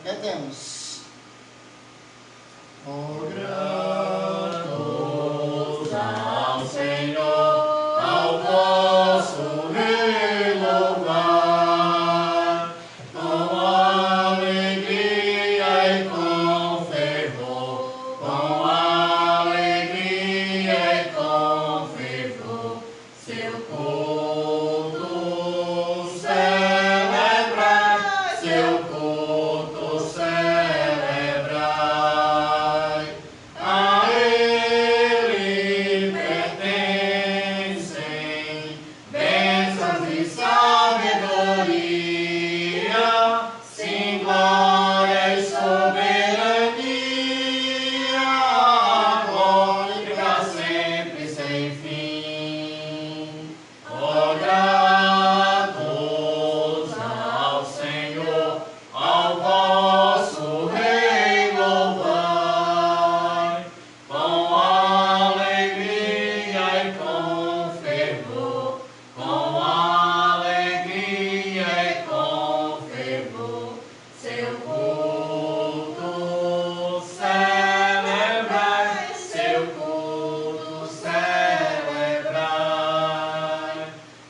Cantemos. Oh, gratos ao Senhor, ao vosso Rei louvar, com alegria e com fervor, com alegria e com fervor, seu culto celebrai, seu culto celebrai. A Ele pertencem bênçãos e sabedoria, sim, glória e soberania, agora e para sempre sem fim. Ó, gratos ao Senhor, ao vosso Rei louvai, com alegria e com fervor, com alegria e com fervor, seu culto celebrai, seu culto celebrai.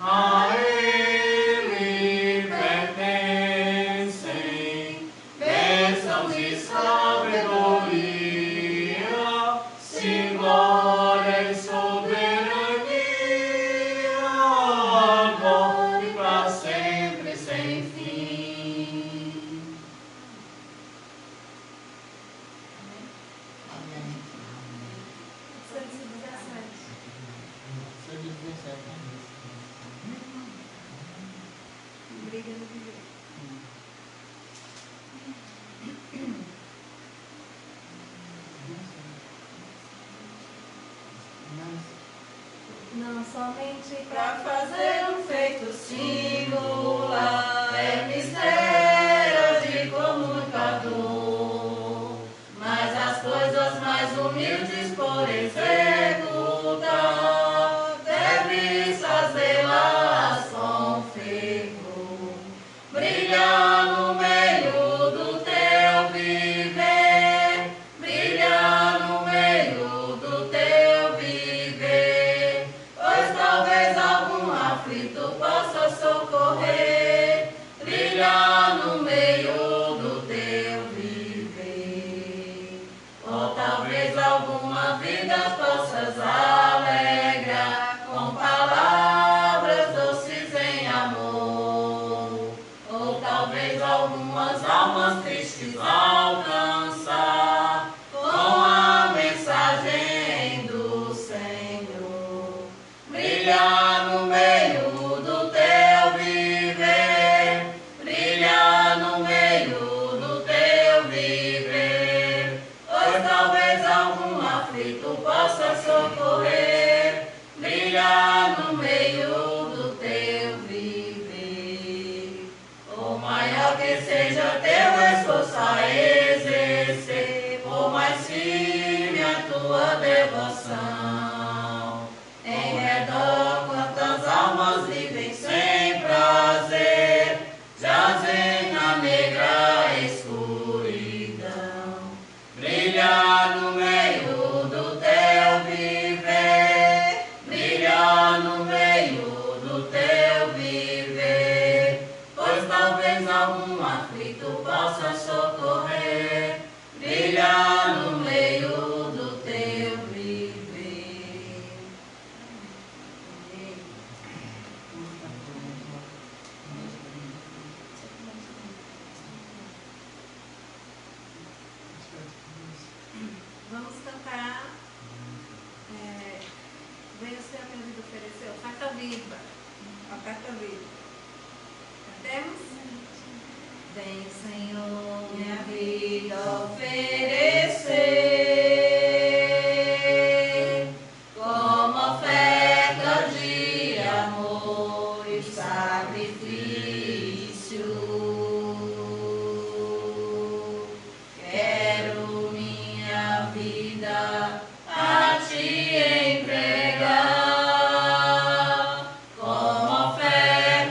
A Ele pertencem bênçãos e sabedoria, sim, glória e soberania, agora e para sempre sem fim. Amém. 117. Briga no viver. Não somente para fazer um feito singular, é mistério de comunicador, mas as coisas mais humildes por executar, deves fazê-las com fervor, brilhar no meio do teu viver, brilhar no meio do teu viver, pois talvez algum aflito possa socorrer, brilhar no meio do teu viver, ou talvez alguma vida possas alegrar com palavras doces em amor, ou talvez algumas almas tristes alcançar com a mensagem do Senhor, brilhar no meio do teu viver, brilhar no meio do teu viver, pois talvez algum aflito possa socorrer, brilhar no meio do teu viver. Por maior que seja teu esforço a exercer, por mais firme a tua devoção, em redor quantas almas vivem sem prazer, jazem na negra escuridão, brilhar no meio do teu viver, brilhar no meio do teu viver, pois talvez algum aflito possa socorrer, brilhar no meio do teu viver. Amém. Vamos cantar. Veio o Senhor, minha vida ofereceu. Carta viva. A carta viva. Cantemos? Vem, Senhor, minha vida oferecer como oferta de amor e sacrifício. Quero minha vida a te entregar como oferta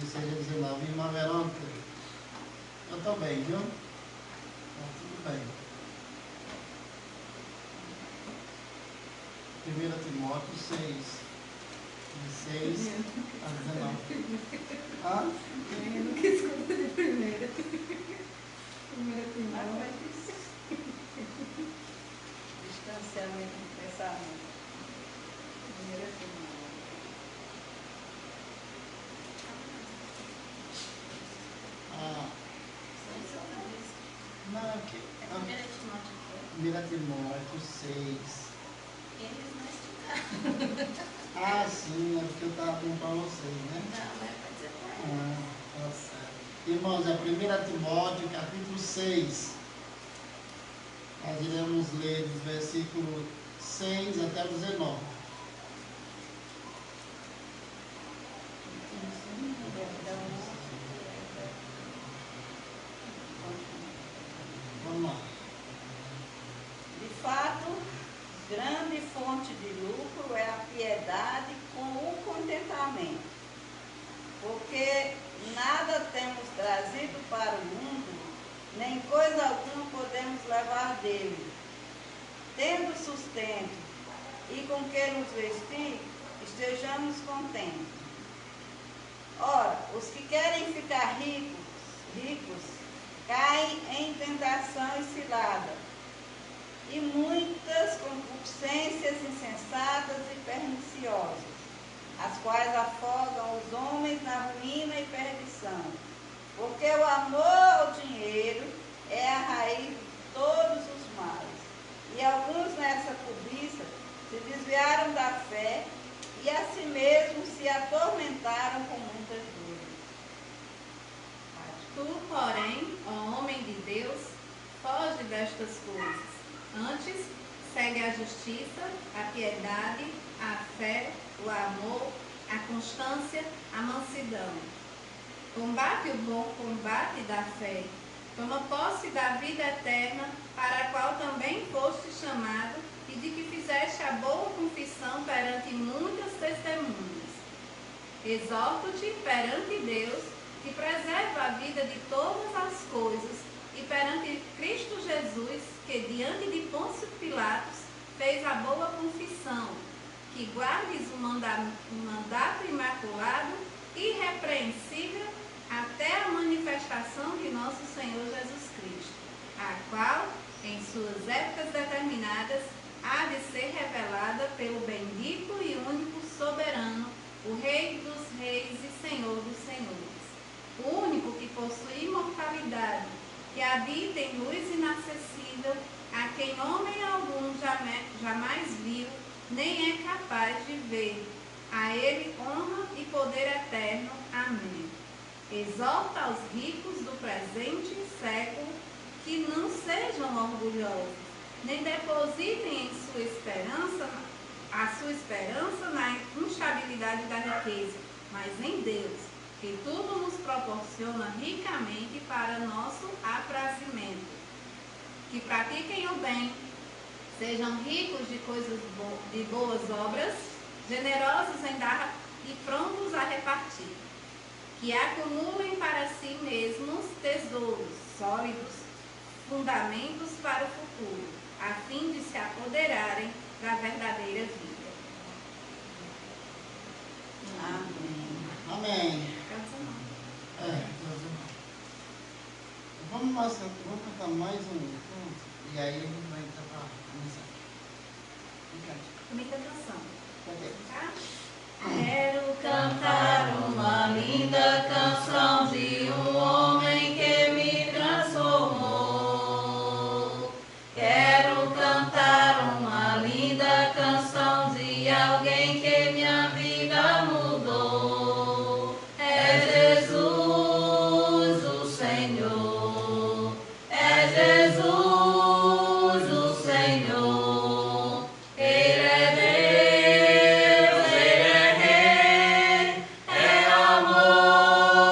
16 a 19. Irmã Verônica, eu estou bem, viu? Está tudo bem. 1 Timóteo 6, de 6 a 19. Hã? Eu não quis contar de primeira. Primeira Timóteo. Distanciamento do pensamento. Primeira Timóteo. Não, aqui. 1 Timóteo 6. Eles não estudaram. Ah, sim, é porque eu estava com para vocês, né? Não, é para dizer para eles. Tá certo. Irmãos, é 1 Timóteo, capítulo 6. Nós iremos ler dos versículos 6 até o 19. Vamos lá. De fato, grande fonte de lucro é a piedade com o contentamento, porque nada temos trazido para o mundo, nem coisa alguma podemos levar dele. Tendo sustento e com que nos vestir, estejamos contentes. Ora, os que querem ficar ricos, caem em tentação e cilada, e muitas concupiscências insensatas e perniciosas, as quais afogam os homens na ruína e perdição. Porque o amor ao dinheiro é a raiz de todos os males. E alguns nessa cobiça se desviaram da fé e a si mesmos se atormentaram com muitas dores. Tu, porém, ó homem de Deus, foge destas coisas. Antes, segue a justiça, a piedade, a fé, o amor, a constância, a mansidão. Combate o bom combate da fé. Toma posse da vida eterna, para a qual também foste chamado, e de que fizeste a boa confissão perante muitas testemunhas. Exorto-te perante Deus, que preserva a vida de todas as coisas, e perante Cristo Jesus, que diante de Pôncio Pilatos fez a boa confissão, que guardes o mandato imaculado, irrepreensível, até a manifestação de nosso Senhor Jesus Cristo, a qual, em suas épocas determinadas, há de ser revelada pelo bendito e único soberano, o Rei dos Reis e Senhor dos Senhores, o único que possui imortalidade, que habita em luz inacessível, a quem homem algum jamais viu, nem é capaz de ver. A ele honra e poder eterno. Amém. Exorta aos ricos do presente século que não sejam orgulhosos, nem depositem a sua esperança na instabilidade da riqueza, mas em Deus, que tudo nos proporciona ricamente para nosso aprazimento. Que pratiquem o bem, sejam ricos de de boas obras, generosos em dar e prontos a repartir. Que acumulem para si mesmos tesouros sólidos, fundamentos para o futuro, a fim de se apoderarem da verdadeira vida. Amém. Amém. Vamos cantar mais um. E aí a gente vai entrar para a mensagem. Muita canção. Cadê? Tá? Quero cantar uma linda canção de um homem que me transformou. Quero cantar uma linda canção de alguém que minha vida mudou. É Jesus, o Senhor. É Jesus, o Senhor. Ele é Deus, Ele é Rei, é amor.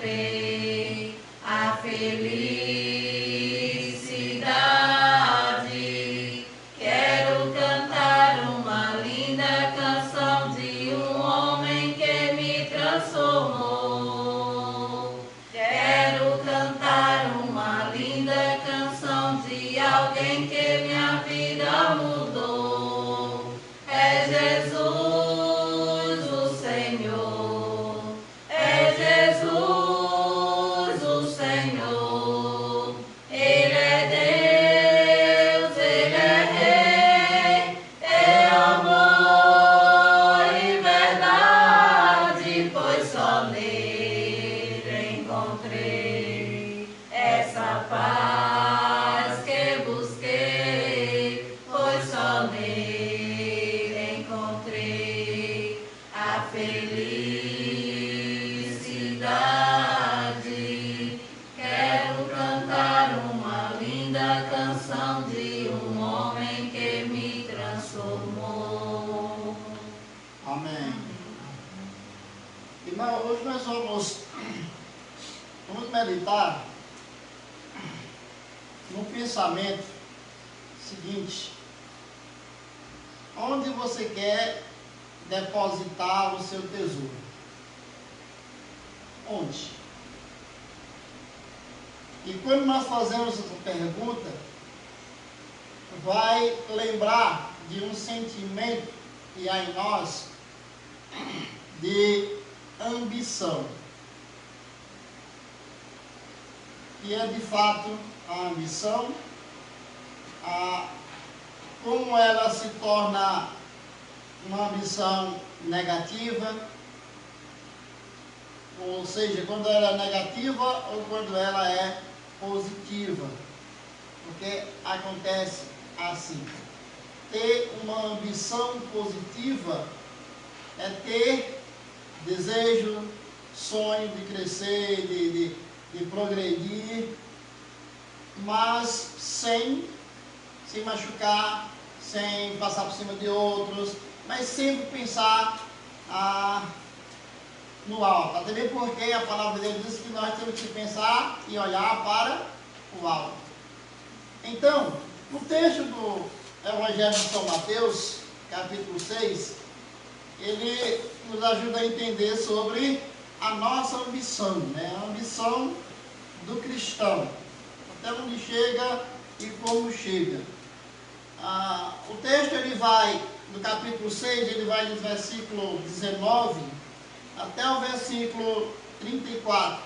encontrei a felicidade. Quero cantar uma linda canção de um homem que me transformou. Quero cantar uma linda canção de alguém que minha vida mudou. É Jesus o Senhor, é Jesus o Senhor. Ele é Deus, Ele é Rei, é amor e verdade, pois só nele encontrei essa paz que busquei, pois só nele encontrei a felicidade. Quero cantar uma linda canção de um homem que me transformou. Amém. Irmão, hoje nós vamos meditar no pensamento seguinte: onde você quer depositar o seu tesouro? Onde? E quando nós fazemos essa pergunta, vai lembrar de um sentimento que há em nós de ambição. E é de fato a ambição, como ela se torna uma ambição negativa, ou seja, quando ela é negativa ou quando ela é positiva. Porque acontece assim: ter uma ambição positiva é ter desejo, sonho de crescer, de progredir, mas sem se machucar, sem passar por cima de outros, mas sempre pensar no alto. Até mesmo porque a palavra de Deus diz que nós temos que pensar e olhar para o alto. Então, no texto do Evangelho de São Mateus, capítulo 6, ele nos ajuda a entender sobre a nossa ambição, né? A ambição do cristão, até onde chega e como chega. O texto, ele vai, do capítulo 6, ele vai do versículo 19 até o versículo 34.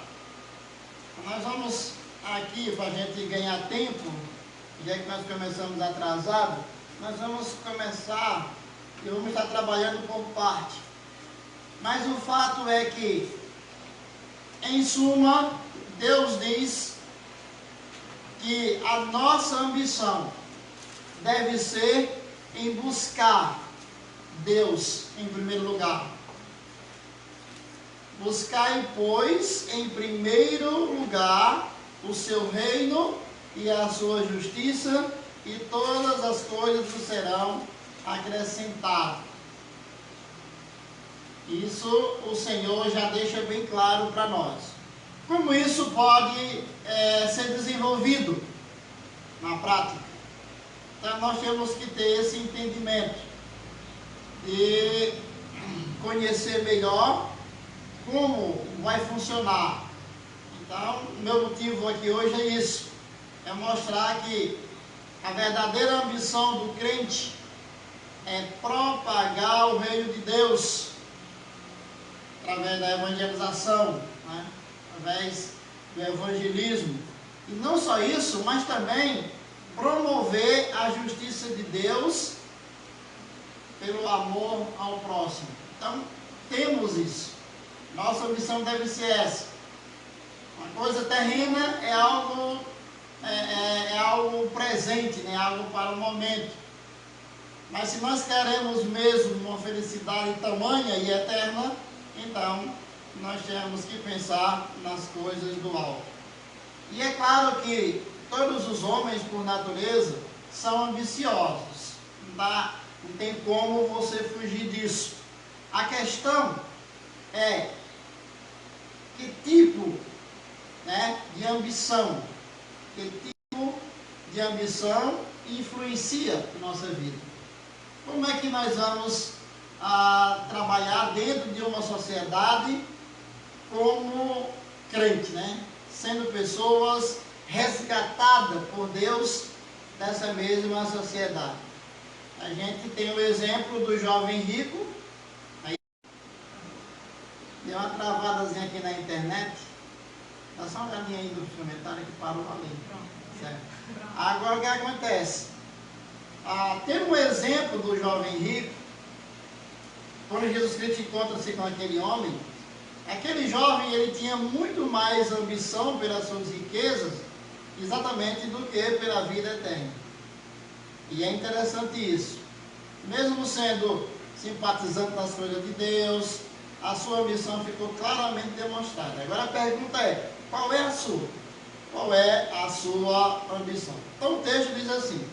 Nós vamos aqui, para a gente ganhar tempo, já que nós começamos atrasado, nós vamos começar, eu vou estar trabalhando por parte. Mas o fato é que, em suma, Deus diz que a nossa ambição deve ser em buscar Deus em primeiro lugar. Buscai, pois, em primeiro lugar o seu reino e a sua justiça, e todas as coisas vos serão acrescentadas. Isso o Senhor já deixa bem claro para nós. Como isso pode ser desenvolvido na prática? Então nós temos que ter esse entendimento e conhecer melhor como vai funcionar. Então, o meu motivo aqui hoje é isso: é mostrar que a verdadeira ambição do crente é propagar o reino de Deus através da evangelização, né? Através do evangelismo. E não só isso, mas também promover a justiça de Deus pelo amor ao próximo. Então, temos isso. Nossa missão deve ser essa. Uma coisa terrena é algo presente, né? Algo para o momento. Mas se nós queremos mesmo uma felicidade tamanha e eterna, então nós temos que pensar nas coisas do alto. E é claro que todos os homens, por natureza, são ambiciosos. Não tem como você fugir disso. A questão é que tipo ambição. Que tipo de ambição influencia a nossa vida? Como é que nós vamos trabalhar dentro de uma sociedade como crente, né? Sendo pessoas resgatadas por Deus dessa mesma sociedade. A gente tem o exemplo do jovem rico. Aí, deu uma travadazinha aqui na internet. Dá só uma olhadinha aí no comentário que parou ali. Certo. Agora o que acontece? Tem um exemplo do jovem rico. Quando Jesus Cristo encontra-se com aquele homem, aquele jovem ele tinha muito mais ambição pelas suas riquezas, exatamente do que pela vida eterna. E é interessante isso. Mesmo sendo simpatizante das coisas de Deus, a sua ambição ficou claramente demonstrada. Agora a pergunta é, qual é a sua? Qual é a sua ambição? Então o texto diz assim,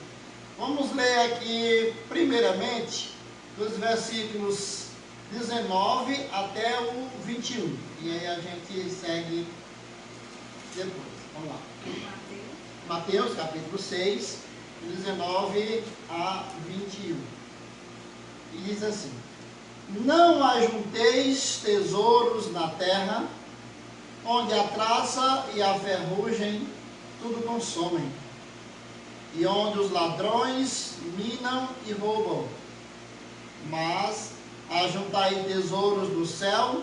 vamos ler aqui primeiramente dos versículos 19 até o 21. E aí a gente segue depois. Vamos lá. Mateus capítulo 6, 19 a 21. E diz assim: Não ajunteis tesouros na terra, onde a traça e a ferrugem tudo consomem, e onde os ladrões minam e roubam. Mas ajuntai tesouros do céu,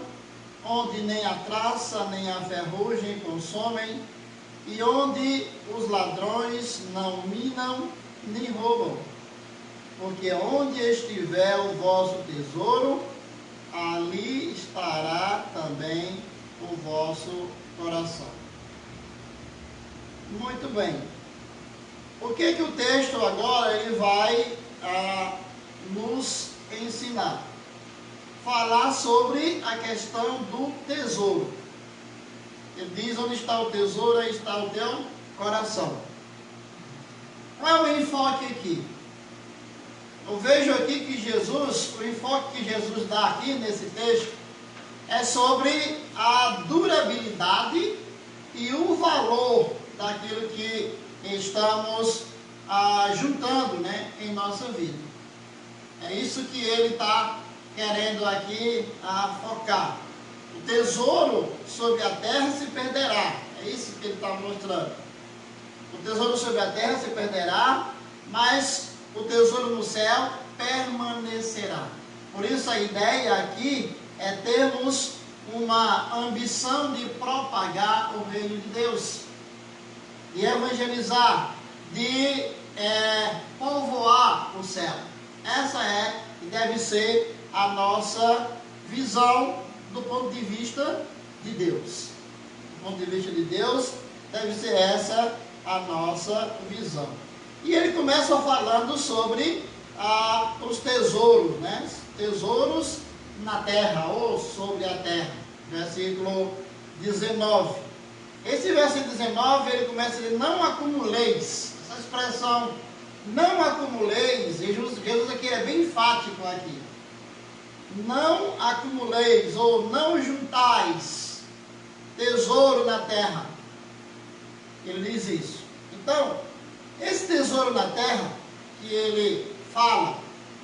onde nem a traça nem a ferrugem consomem, e onde os ladrões não minam nem roubam. Porque onde estiver o vosso tesouro, ali estará também o vosso coração. Muito bem. O que o texto agora ele vai nos ensinar? Falar sobre a questão do tesouro. Ele diz, onde está o tesouro, aí está o teu coração. Qual é o enfoque aqui? Eu vejo aqui que Jesus, o enfoque que Jesus dá aqui nesse texto, é sobre a durabilidade e o valor daquilo que estamos juntando, né, em nossa vida. É isso que ele está querendo aqui focar. O tesouro sobre a terra se perderá. É isso que ele está mostrando. O tesouro sobre a terra se perderá, mas o tesouro no céu permanecerá. Por isso a ideia aqui é termos uma ambição de propagar o reino de Deus, de evangelizar, de povoar o céu. Essa é e deve ser a nossa visão do ponto de vista de Deus. Do ponto de vista de Deus, deve ser essa a nossa visão. E ele começa falando sobre os tesouros, né? Tesouros na terra, ou sobre a terra. Versículo 19. Esse versículo 19, ele começa a dizer, não acumuleis. Essa expressão, não acumuleis, Jesus aqui é bem enfático aqui. Não acumuleis, ou não juntais tesouro na terra. Ele diz isso. Então, esse tesouro na terra, que ele fala,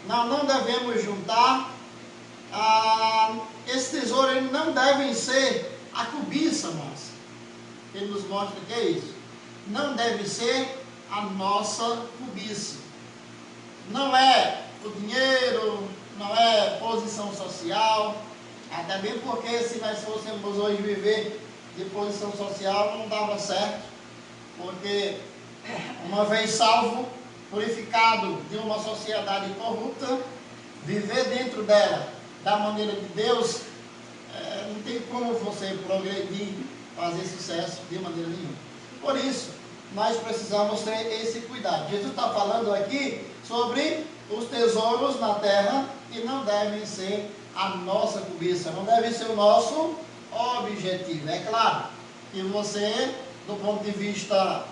não devemos juntar, esse tesouro ele não deve ser a cobiça nossa. Ele nos mostra que é isso. Não deve ser a nossa cobiça. Não é o dinheiro, não é posição social, até bem porque se nós fôssemos hoje viver de posição social não dava certo, porque uma vez salvo, purificado de uma sociedade corrupta, viver dentro dela da maneira de Deus, não tem como você progredir, fazer sucesso de maneira nenhuma. Por isso, nós precisamos ter esse cuidado. Jesus está falando aqui sobre os tesouros na terra que não devem ser a nossa cobiça, não deve ser o nosso objetivo. É claro que você, do ponto de vista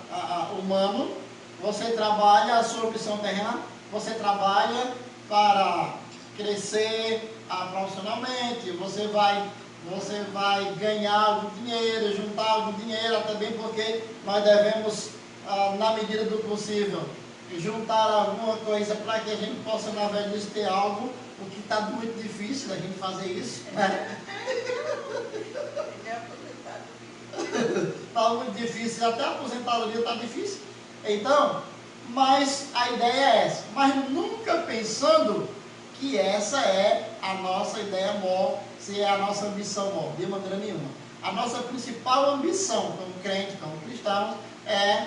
humano, você trabalha a sua missão terrena, você trabalha para crescer profissionalmente, você vai você vai ganhar algum dinheiro, juntar algum dinheiro, até bem porque nós devemos, na medida do possível, juntar alguma coisa para que a gente possa, na velhice, ter algo, o que está muito difícil da gente fazer isso. Né? Está muito difícil, até a aposentadoria está difícil. Então, mas a ideia é essa. Mas nunca pensando que essa é a nossa ideia maior, se é a nossa ambição maior, de maneira nenhuma. A nossa principal ambição como crente, como cristãos, é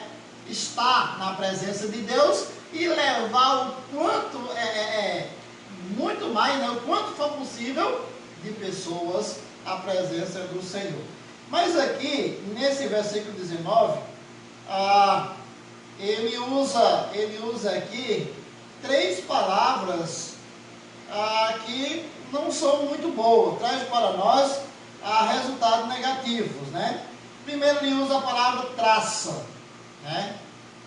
estar na presença de Deus e levar o quanto, muito mais, né, o quanto for possível, de pessoas à presença do Senhor. Mas aqui, nesse versículo 19, ele usa aqui 3 palavras que não são muito boas, traz para nós resultados negativos, né? Primeiro ele usa a palavra traça, né?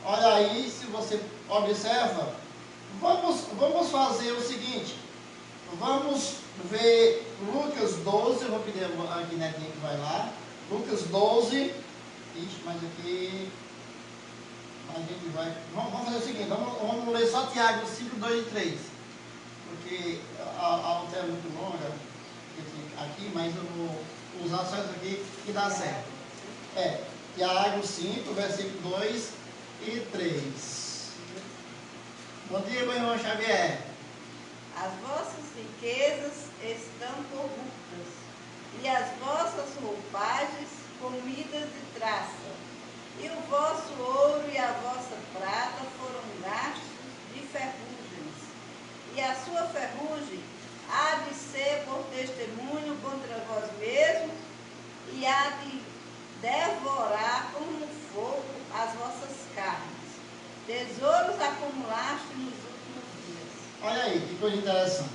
Olha aí, se você observa, vamos fazer o seguinte, vamos ver Lucas 12, eu vou pedir aqui Netinha que vai lá, Lucas 12, mas aqui a gente vai, vamos fazer o seguinte, vamos ler só Tiago 5, 2 e 3, porque a aula é muito longa aqui, mas eu vou usar só isso aqui que dá certo. Tiago 5, versículo 2 e 3. Bom dia, meu irmão Xavier. As vossas riquezas estão corruptas, e as vossas roupagens comidas de traça. E o vosso ouro e a vossa prata foram gastos de ferrugens. E a sua ferrugem há de ser por testemunho contra vós mesmos, e há de devorar como fogo as vossas carnes. Tesouros acumulaste nos últimos dias. Olha aí, que coisa interessante.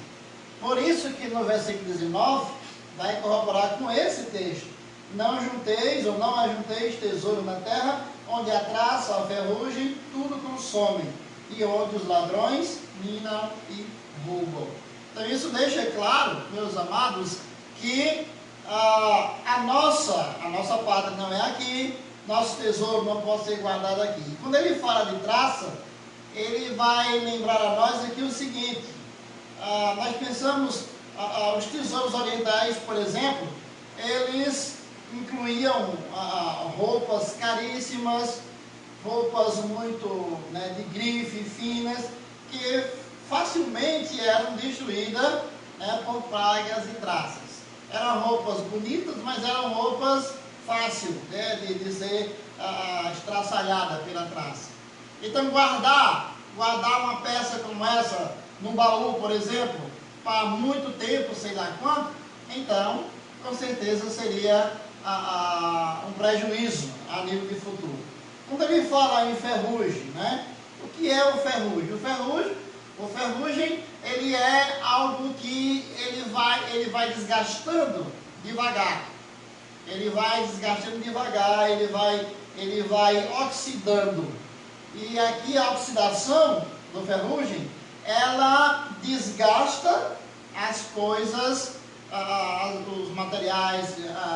Por isso que no versículo 19, vai corroborar com esse texto. Não junteis ou não ajunteis tesouro na terra, onde a traça, a ferrugem, tudo consome, e onde os ladrões minam e roubam. Então isso deixa claro, meus amados, que a nossa pátria não é aqui, nosso tesouro não pode ser guardado aqui. E quando ele fala de traça, ele vai lembrar a nós aqui o seguinte, nós pensamos, os tesouros orientais, por exemplo, eles incluíam roupas caríssimas, roupas muito, né, de grife, finas, que facilmente eram destruídas, né, por pragas e traças. Eram roupas bonitas, mas eram roupas fáceis, né, de ser estraçalhada pela traça. Então guardar uma peça como essa num baú, por exemplo, para muito tempo, sei lá quanto, então com certeza seria um prejuízo a nível de futuro. Quando ele fala em ferrugem, né? O que é o ferrugem? O ferrugem, ele é algo que ele vai desgastando devagar. Ele vai desgastando devagar, ele vai oxidando. E aqui a oxidação do ferrugem, ela desgasta as coisas, os materiais,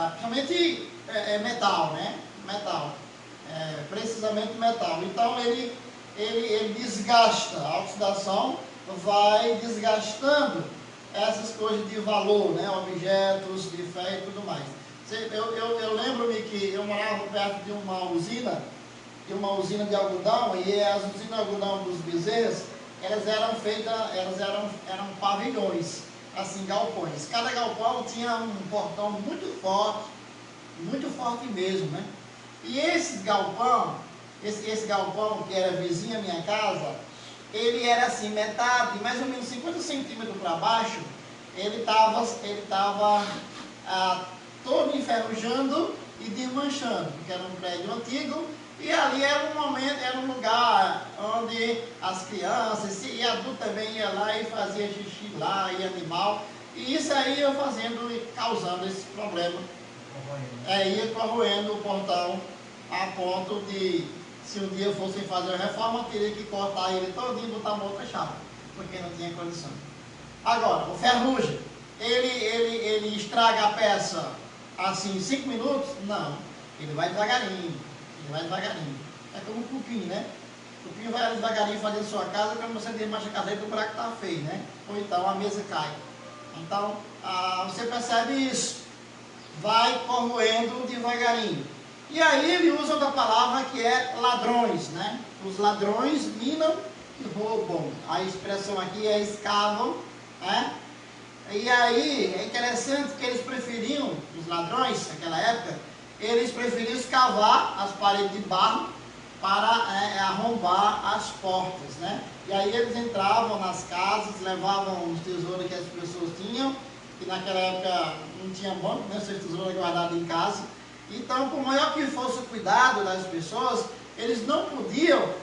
principalmente metal, né? Metal, precisamente metal. Então ele desgasta, a oxidação vai desgastando essas coisas de valor, né? Objetos de ferro e tudo mais. Eu lembro-me que eu morava perto de uma usina de algodão, e as usinas de algodão dos Bezerras, elas eram pavilhões, assim, galpões. Cada galpão tinha um portão muito forte mesmo, né? E esse galpão que era vizinho à minha casa, ele era assim, metade, mais ou menos 50 centímetros para baixo, ele estava todo enferrujando e desmanchando, porque era um prédio antigo, e ali era um lugar onde as crianças, e adulto também ia lá e fazia xixi lá, e animal, e isso aí ia fazendo e causando esse problema. Ia corroendo o portão a ponto de, se um dia fossem fazer a reforma, teria que cortar ele todinho e botar uma outra chave, porque não tinha condição. Agora, o ferrugem. ele estraga a peça assim em 5 minutos? Não. Ele vai devagarinho. É como um cupim, né? O cupim vai devagarinho fazendo sua casa, quando você desmancha a caseira, o buraco está feio, né? Ou então a mesa cai. Então, você percebe isso. Vai corroendo devagarinho. E aí ele usa outra palavra que é ladrões, né? Os ladrões minam e roubam. A expressão aqui é escavam, né? E aí é interessante que eles preferiam, os ladrões naquela época, eles preferiam escavar as paredes de barro para arrombar as portas, né? E aí eles entravam nas casas, levavam os tesouros que as pessoas tinham, que naquela época não tinha banco, né? Seus tesouros guardados em casa. Então, por maior que fosse o cuidado das pessoas, eles não podiam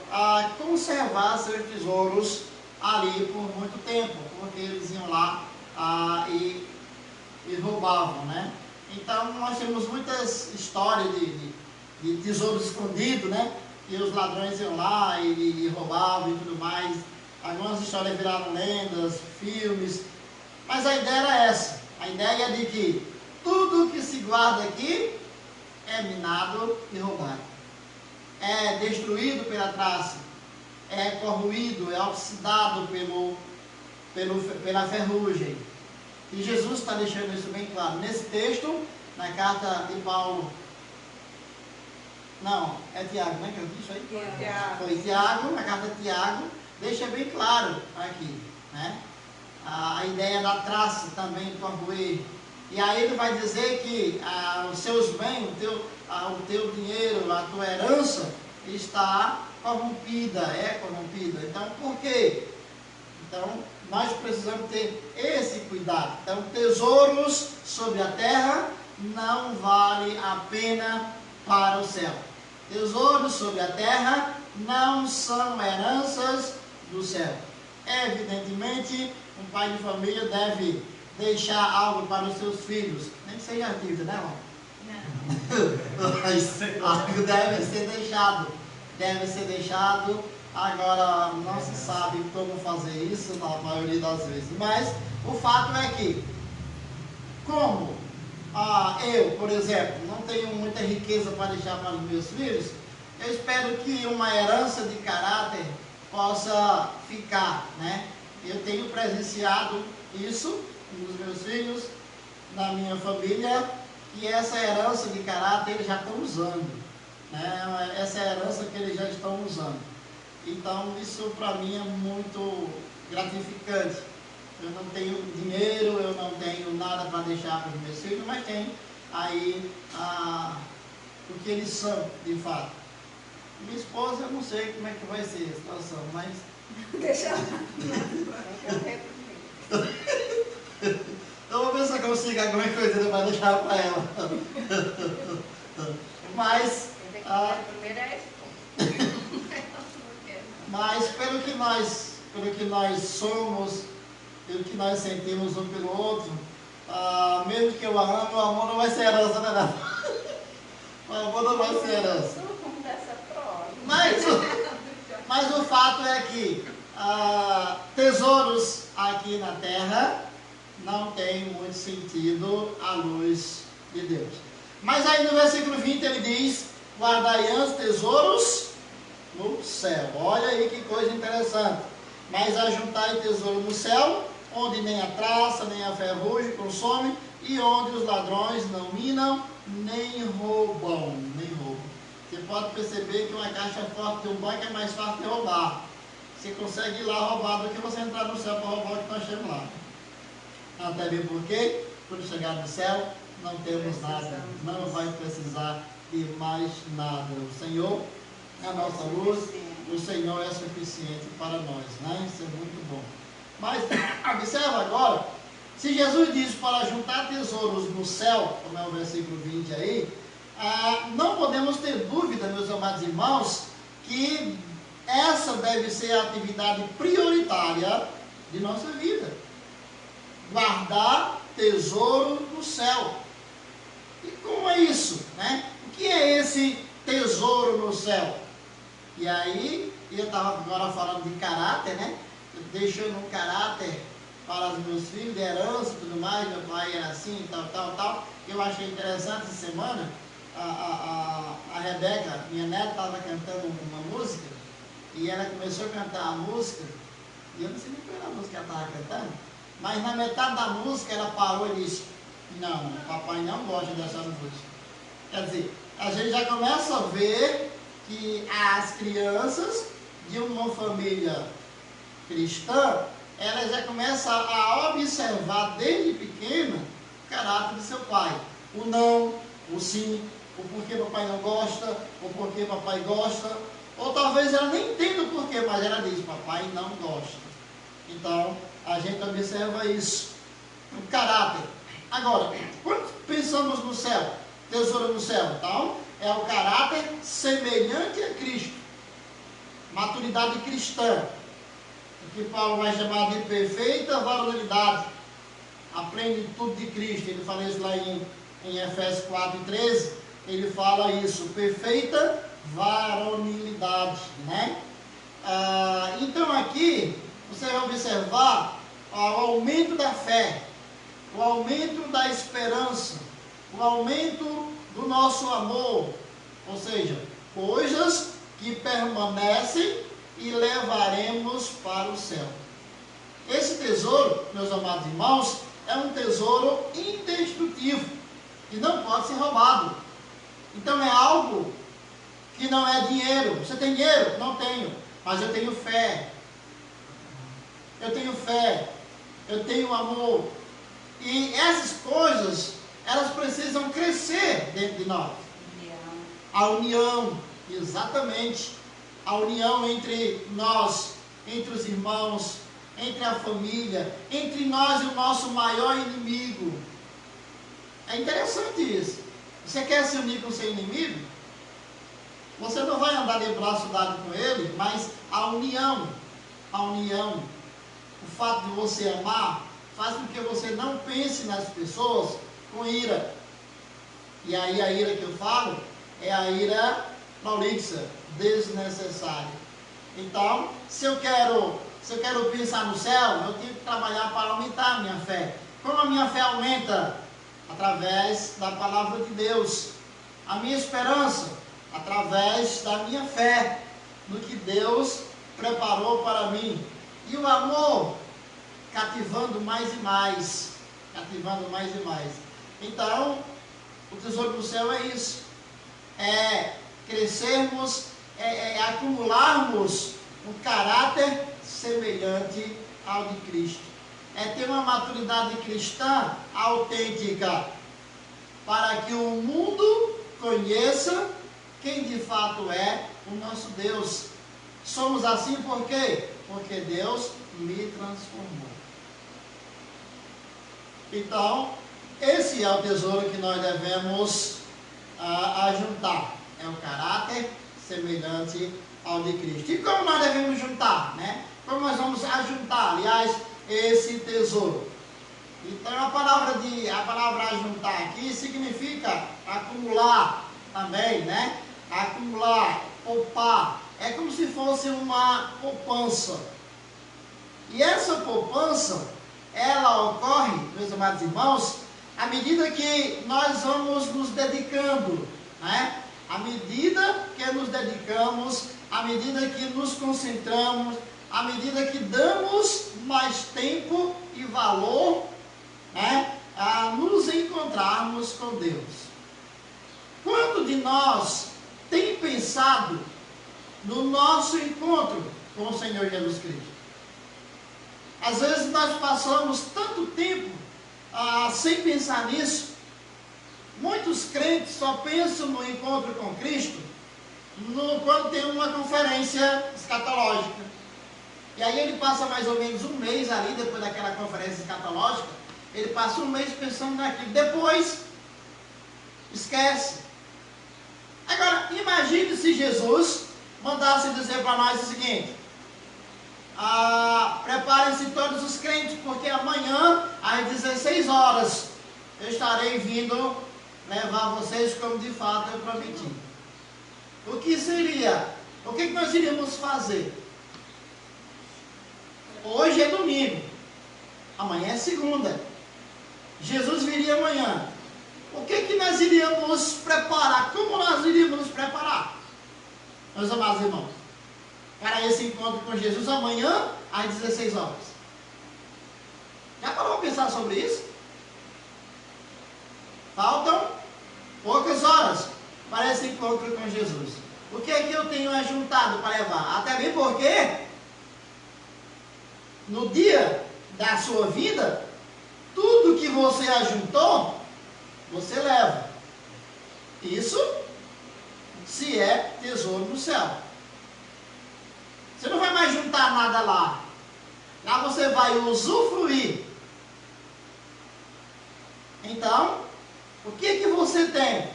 conservar seus tesouros ali por muito tempo, porque eles iam lá e roubavam, né? Então, nós temos muitas histórias de tesouro escondido, né? E os ladrões iam lá e roubavam e tudo mais. Algumas histórias viraram lendas, filmes. Mas a ideia era essa. A ideia de que tudo que se guarda aqui é minado e roubado. É destruído pela traça. É corroído, é oxidado pela ferrugem. E Jesus está deixando isso bem claro. Nesse texto, na carta de Paulo... Não, é Tiago, né, que eu disse aí? Tiago. Foi Tiago, na carta de Tiago, deixa bem claro aqui, né? A ideia da traça também, do corroer. E aí ele vai dizer que os seus bens, o teu dinheiro, a tua herança está corrompida, é corrompida. Então, por quê? Então, nós precisamos ter esse cuidado. Então, tesouros sobre a terra não vale a pena para o céu. Tesouros sobre a terra não são heranças do céu. Evidentemente, um pai de família deve deixar algo para os seus filhos. Nem que seja dívida, né, irmão? Não. Mas algo deve ser deixado. Deve ser deixado. Agora, não se sabe como fazer isso na maioria das vezes. Mas o fato é que, como eu, por exemplo, não tenho muita riqueza para deixar para os meus filhos, eu espero que uma herança de caráter possa ficar, né? Eu tenho presenciado isso nos meus filhos, na minha família, e essa herança de caráter eles já estão usando, né? Essa é a herança que eles já estão usando. Então, isso para mim é muito gratificante. Eu não tenho dinheiro, eu não tenho nada para deixar para os meus filhos, mas tenho aí o que eles são, de fato. Minha esposa, eu não sei como é que vai ser a situação, mas... Deixa eu vou ver se eu consigo alguma coisa para deixar para ela. Mas... mas pelo que nós somos, pelo que nós sentimos um pelo outro, mesmo que eu a ame, o amor não vai ser herança, né? O amor não vai ser herança. Mas o fato é que tesouros aqui na terra não tem muito sentido à luz de Deus. Mas aí no versículo 20 ele diz: guardai-ãs tesouros no céu. Olha aí que coisa interessante. Mas ajuntai tesouro no céu, onde nem a traça, nem a ferrugem consome, e onde os ladrões não minam, nem roubam. Você pode perceber que uma caixa forte de um banco é mais fácil de roubar. Você consegue ir lá roubar do que você entrar no céu para roubar o que nós temos lá. Até bem porque, quando chegar no céu, não temos nada. Não vai precisar de mais nada. O Senhor é a nossa luz. O Senhor é suficiente para nós, né? Isso é muito bom. Mas, observa agora, se Jesus diz para juntar tesouros no céu, como é o versículo 20 aí, não podemos ter dúvida, meus amados irmãos, que essa deve ser a atividade prioritária de nossa vida. Guardar tesouro no céu. E como é isso, né? O que é esse tesouro no céu? E aí, eu estava agora falando de caráter, né? Deixando um caráter para os meus filhos, de herança e tudo mais, meu pai era assim, tal. Eu achei interessante essa semana, a Rebeca, minha neta, estava cantando uma música, e ela começou a cantar a música, e eu não sei nem qual era a música que ela estava cantando, mas na metade da música ela parou e disse, não, papai não gosta dessa música. Quer dizer, a gente já começa a ver que as crianças de uma família cristã, elas já começam a observar desde pequena o caráter do seu pai. O não, o sim, o porquê papai não gosta, o porquê papai gosta, ou talvez ela nem entenda o porquê, mas ela diz, papai não gosta. Então, a gente observa isso, o caráter. Agora, quando pensamos no céu, tesouro no céu, então, é o caráter semelhante a Cristo, maturidade cristã, o que Paulo vai chamar de perfeita varonilidade, a plenitude de Cristo. Ele fala isso lá em Efésios 4:13, ele fala isso, perfeita varonilidade, né? Então aqui, você vai observar o aumento da fé, o aumento da esperança, o aumento do nosso amor, ou seja, coisas que permanecem e levaremos para o céu. Esse tesouro, meus amados irmãos, é um tesouro indestrutível e não pode ser roubado. Então é algo que não é dinheiro. Você tem dinheiro? Não tenho, mas eu tenho fé. Eu tenho fé, eu tenho amor. E essas coisas, elas precisam crescer dentro de nós. A união, exatamente. A união entre nós, entre os irmãos, entre a família, entre nós e o nosso maior inimigo. É interessante isso. Você quer se unir com o seu inimigo? Você não vai andar de braço dado com ele, mas a união, o fato de você amar, faz com que você não pense nas pessoas com ira. E aí a ira que eu falo é a ira prolixa, desnecessária. Então, se eu quero pensar no céu, eu tenho que trabalhar para aumentar a minha fé. Como a minha fé aumenta? Através da palavra de Deus. A minha esperança, através da minha fé no que Deus preparou para mim. E o amor, cativando mais e mais. Cativando mais e mais. Então, o tesouro do céu é isso. É crescermos, acumularmos um caráter semelhante ao de Cristo. É ter uma maturidade cristã autêntica, para que o mundo conheça quem de fato é o nosso Deus. Somos assim por quê? Porque Deus me transformou. Então, esse é o tesouro que nós devemos ajuntar. É o caráter semelhante ao de Cristo. E como nós devemos juntar, né? Como nós vamos ajuntar, aliás, esse tesouro? Então a palavra ajuntar aqui significa acumular também, né? Acumular, poupar. É como se fosse uma poupança. E essa poupança, ela ocorre, meus amados irmãos, à medida que nós vamos nos dedicando, né? À medida que nos dedicamos, à medida que nos concentramos, à medida que damos mais tempo e valor, né, a nos encontrarmos com Deus. Quanto de nós tem pensado no nosso encontro com o Senhor Jesus Cristo? Às vezes nós passamos tanto tempo sem pensar nisso. Muitos crentes só pensam no encontro com Cristo quando tem uma conferência escatológica. E aí ele passa mais ou menos um mês ali, depois daquela conferência escatológica, ele passa um mês pensando naquilo. Depois, esquece. Agora, imagine se Jesus mandasse dizer para nós o seguinte: preparem-se todos os crentes, porque amanhã, às 16 horas, eu estarei vindo levar vocês como de fato eu prometi. O que seria? O que nós iríamos fazer? Hoje é domingo. Amanhã é segunda. Jesus viria amanhã. O que nós iríamos nos preparar? Como nós iríamos nos preparar, meus amados irmãos, para esse encontro com Jesus amanhã às 16 horas? Já parou para pensar sobre isso? Faltam poucas horas para esse encontro com Jesus. O que é que eu tenho ajuntado para levar? Até bem porque no dia da sua vida, tudo que você ajuntou, você leva. Isso se é tesouro no céu. Você não vai mais juntar nada lá. Lá você vai usufruir. Então, o que você tem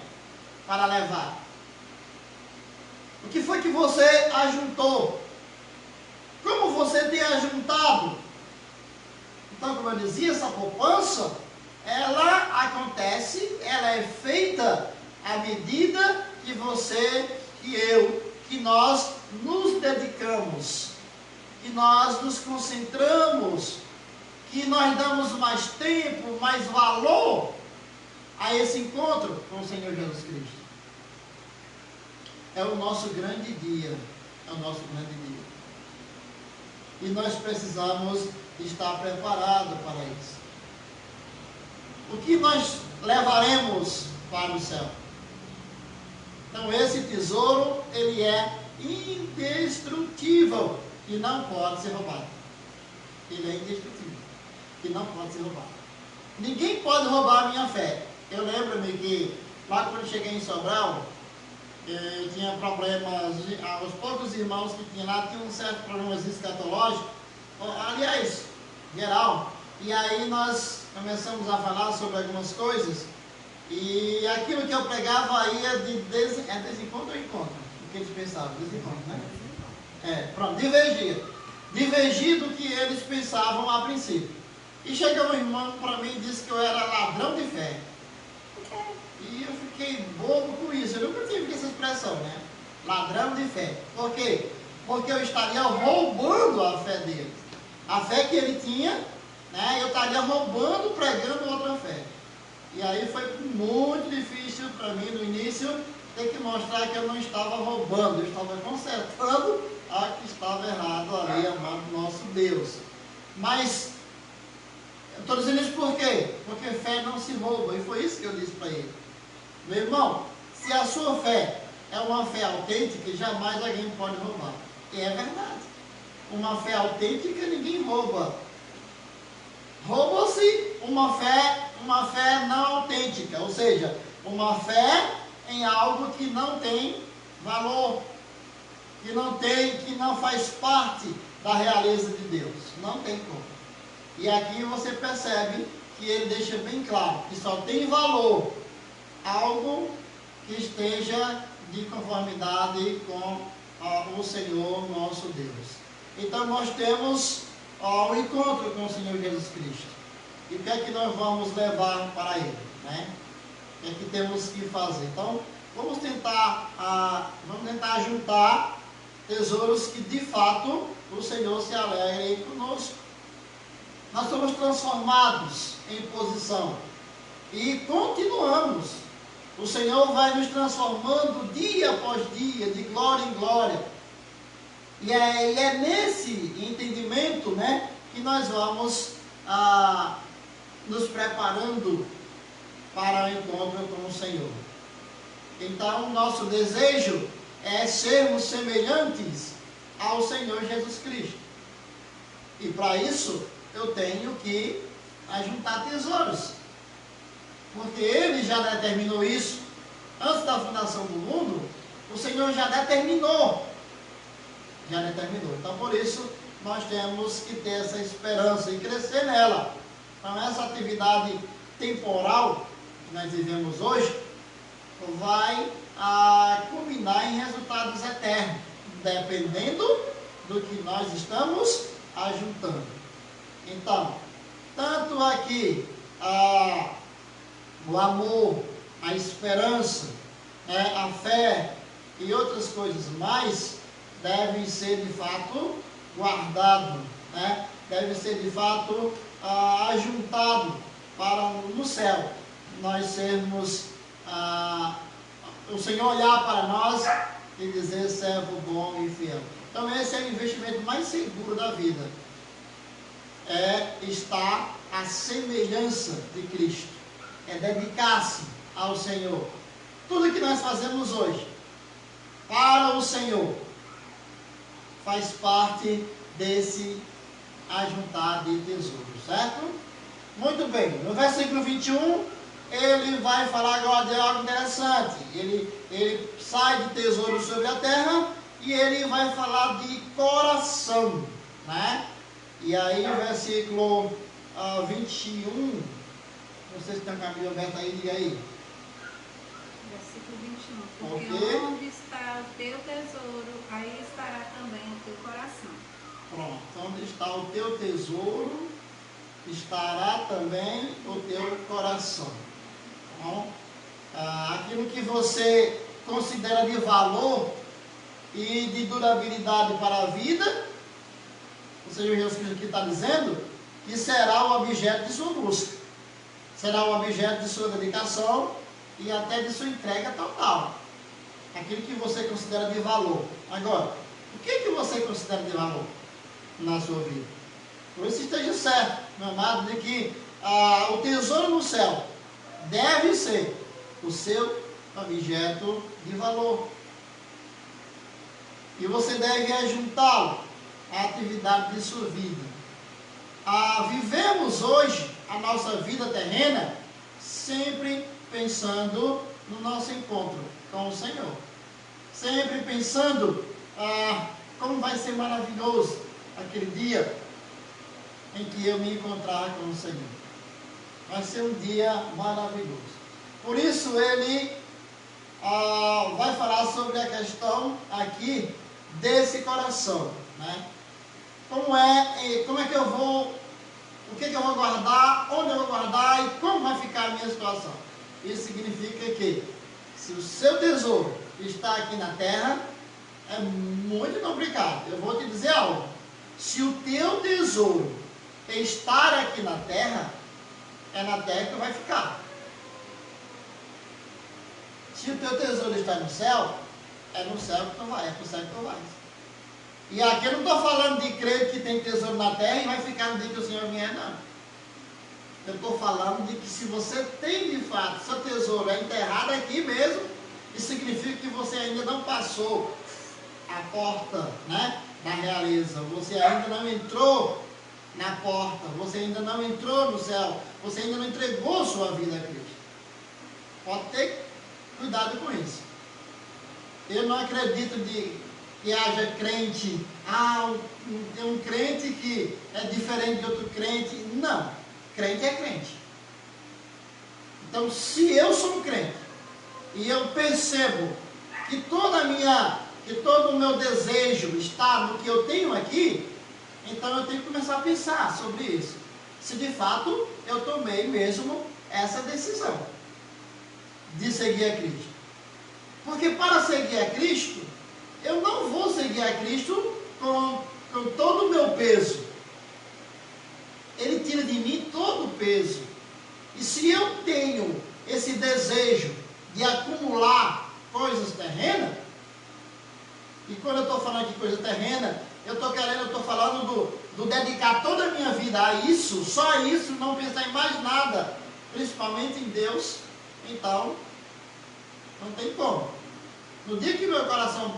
para levar? O que foi que você ajuntou? Como você tem ajuntado? Então, como eu dizia, essa poupança, ela acontece, ela é feita à medida que você, que eu, que nós nos dedicamos, que nós nos concentramos, que nós damos mais tempo, mais valor a esse encontro com o Senhor Jesus Cristo. É o nosso grande dia, é o nosso grande dia. E nós precisamos estar preparados para isso. O que nós levaremos para o céu? Então esse tesouro, ele é indestrutível e não pode ser roubado. Ele é indestrutível e não pode ser roubado. Ninguém pode roubar a minha fé. Eu lembro-me que lá quando cheguei em Sobral, tinha problemas, os poucos irmãos que tinha lá tinham um certo problemas escatológicos, aliás, geral. E aí nós começamos a falar sobre algumas coisas, e aquilo que eu pregava ia de desencontro ou encontro? O que eles pensavam? Desencontro, né? Pronto, divergia do que eles pensavam a princípio. E chegou um irmão para mim e disse que eu era ladrão de fé. E eu fiquei bobo com isso. Eu nunca tive essa expressão, né? Ladrão de fé. Por quê? Porque eu estaria roubando a fé dele. A fé que ele tinha, né? Eu estaria roubando, pregando outra fé. E aí foi muito difícil para mim no início ter que mostrar que eu não estava roubando, eu estava consertando a que estava errado ali, amado nosso Deus. Mas eu estou dizendo isso por quê? Porque fé não se rouba, e foi isso que eu disse para ele. Meu irmão, se a sua fé é uma fé autêntica, jamais alguém pode roubar. E é verdade. Uma fé autêntica ninguém rouba. Rouba-se uma fé não autêntica, ou seja, uma fé em algo que não tem valor, que não faz parte da realeza de Deus. Não tem como. E aqui você percebe que ele deixa bem claro que só tem valor algo que esteja de conformidade com o Senhor nosso Deus. Então nós temos um encontro com o Senhor Jesus Cristo. E o que é que nós vamos levar para Ele, né? O que é que temos que fazer? Então vamos tentar juntar tesouros que de fato o Senhor se alegre conosco. Nós somos transformados em posição e continuamos. O Senhor vai nos transformando dia após dia, de glória em glória. E é nesse entendimento, né, que nós vamos nos preparando para o encontro com o Senhor. Então, nosso desejo é sermos semelhantes ao Senhor Jesus Cristo. E para isso, eu tenho que ajuntar tesouros. Porque Ele já determinou isso. Antes da fundação do mundo, o Senhor já determinou. Então, por isso, nós temos que ter essa esperança e crescer nela. Então, essa atividade temporal que nós vivemos hoje vai culminar em resultados eternos, dependendo do que nós estamos ajuntando. Então, tanto aqui o amor, a esperança, né, a fé e outras coisas mais devem ser de fato guardados, né? Devem ser de fato ajuntado para no céu, nós sermos, o Senhor olhar para nós e dizer: servo bom e fiel. Então esse é o investimento mais seguro da vida, é estar à semelhança de Cristo, é dedicar-se ao Senhor. Tudo que nós fazemos hoje para o Senhor faz parte desse ajuntar de tesouros, certo? Muito bem, no versículo 21, ele vai falar agora de algo interessante. Ele sai de tesouro sobre a terra e ele vai falar de coração, né? E aí o versículo 21, não sei se tem um caminho aberto aí, diga aí. Versículo 21. Porque onde está o teu tesouro, aí estará também o teu coração. Pronto, onde está o teu tesouro, estará também o teu coração. Bom, aquilo que você considera de valor e de durabilidade para a vida, ou seja, o Jesus Cristo aqui está dizendo que será o objeto de sua busca, será o objeto de sua dedicação e até de sua entrega total. Aquilo que você considera de valor. Agora, o que você considera de valor na sua vida? Por isso esteja certo, meu amado, de que o tesouro no céu deve ser o seu objeto de valor. E você deve ajuntá-lo à atividade de sua vida. Vivemos hoje a nossa vida terrena sempre pensando no nosso encontro com o Senhor. Sempre pensando como vai ser maravilhoso aquele dia em que eu me encontrar com o Senhor. Vai ser um dia maravilhoso. Por isso ele vai falar sobre a questão aqui desse coração, né? Como é que eu vou, o que eu vou guardar, onde eu vou guardar e como vai ficar a minha situação. Isso significa que se o seu tesouro está aqui na terra, é muito complicado. Eu vou te dizer algo. Se o teu tesouro estar aqui na terra, é na terra que vai ficar. Se o teu tesouro está no céu, é no céu que tu vai, é para o céu que tu vais. E aqui eu não estou falando de crente que tem tesouro na terra e vai ficar no dia que o Senhor vier, não. Eu estou falando de que se você tem de fato, seu tesouro é enterrado aqui mesmo, isso significa que você ainda não passou a porta, né, da realeza. Você ainda não entrou na porta, você ainda não entrou no céu, você ainda não entregou sua vida a Cristo. Pode ter cuidado com isso. Eu não acredito que haja crente, um crente que é diferente de outro crente. Não, crente é crente. Então, se eu sou um crente e eu percebo que todo o meu desejo está no que eu tenho aqui, então eu tenho que começar a pensar sobre isso. Se de fato eu tomei mesmo essa decisão de seguir a Cristo. Porque para seguir a Cristo, eu não vou seguir a Cristo com todo o meu peso. Ele tira de mim todo o peso. E se eu tenho esse desejo de acumular coisas terrenas, e quando eu estou falando de coisa terrena, eu estou falando do dedicar toda a minha vida a isso, só isso, não pensar em mais nada, principalmente em Deus, então não tem como. No dia que meu coração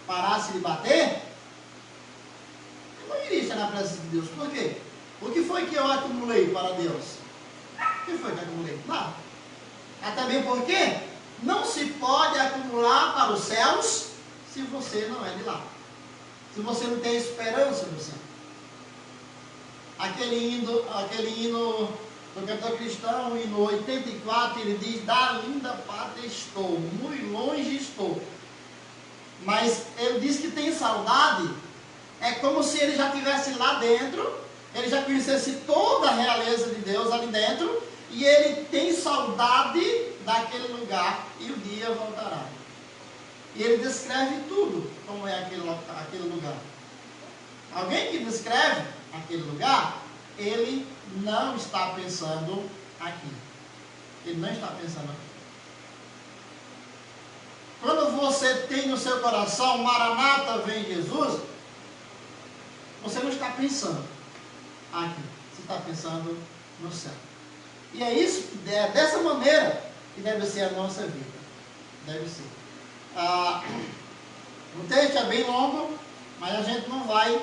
parasse de bater, eu não iria estar na presença de Deus. Por quê? O que foi que eu acumulei para Deus? O que foi que eu acumulei? Nada. Até bem porque não se pode acumular para os céus se você não é de lá. Se você não tem esperança no céu. Aquele hino do cantor cristão, o hino 84, ele diz: da linda pátria estou, muito longe estou. Mas ele diz que tem saudade, é como se ele já estivesse lá dentro, ele já conhecesse toda a realeza de Deus ali dentro, e ele tem saudade daquele lugar, e o dia voltará. E ele descreve tudo, como é aquele lugar. Alguém que descreve aquele lugar, ele não está pensando aqui. Ele não está pensando aqui. Quando você tem no seu coração, Maranata, vem Jesus, você não está pensando aqui. Você está pensando no céu. E é isso, é dessa maneira que deve ser a nossa vida. Deve ser. O texto é bem longo, mas a gente não vai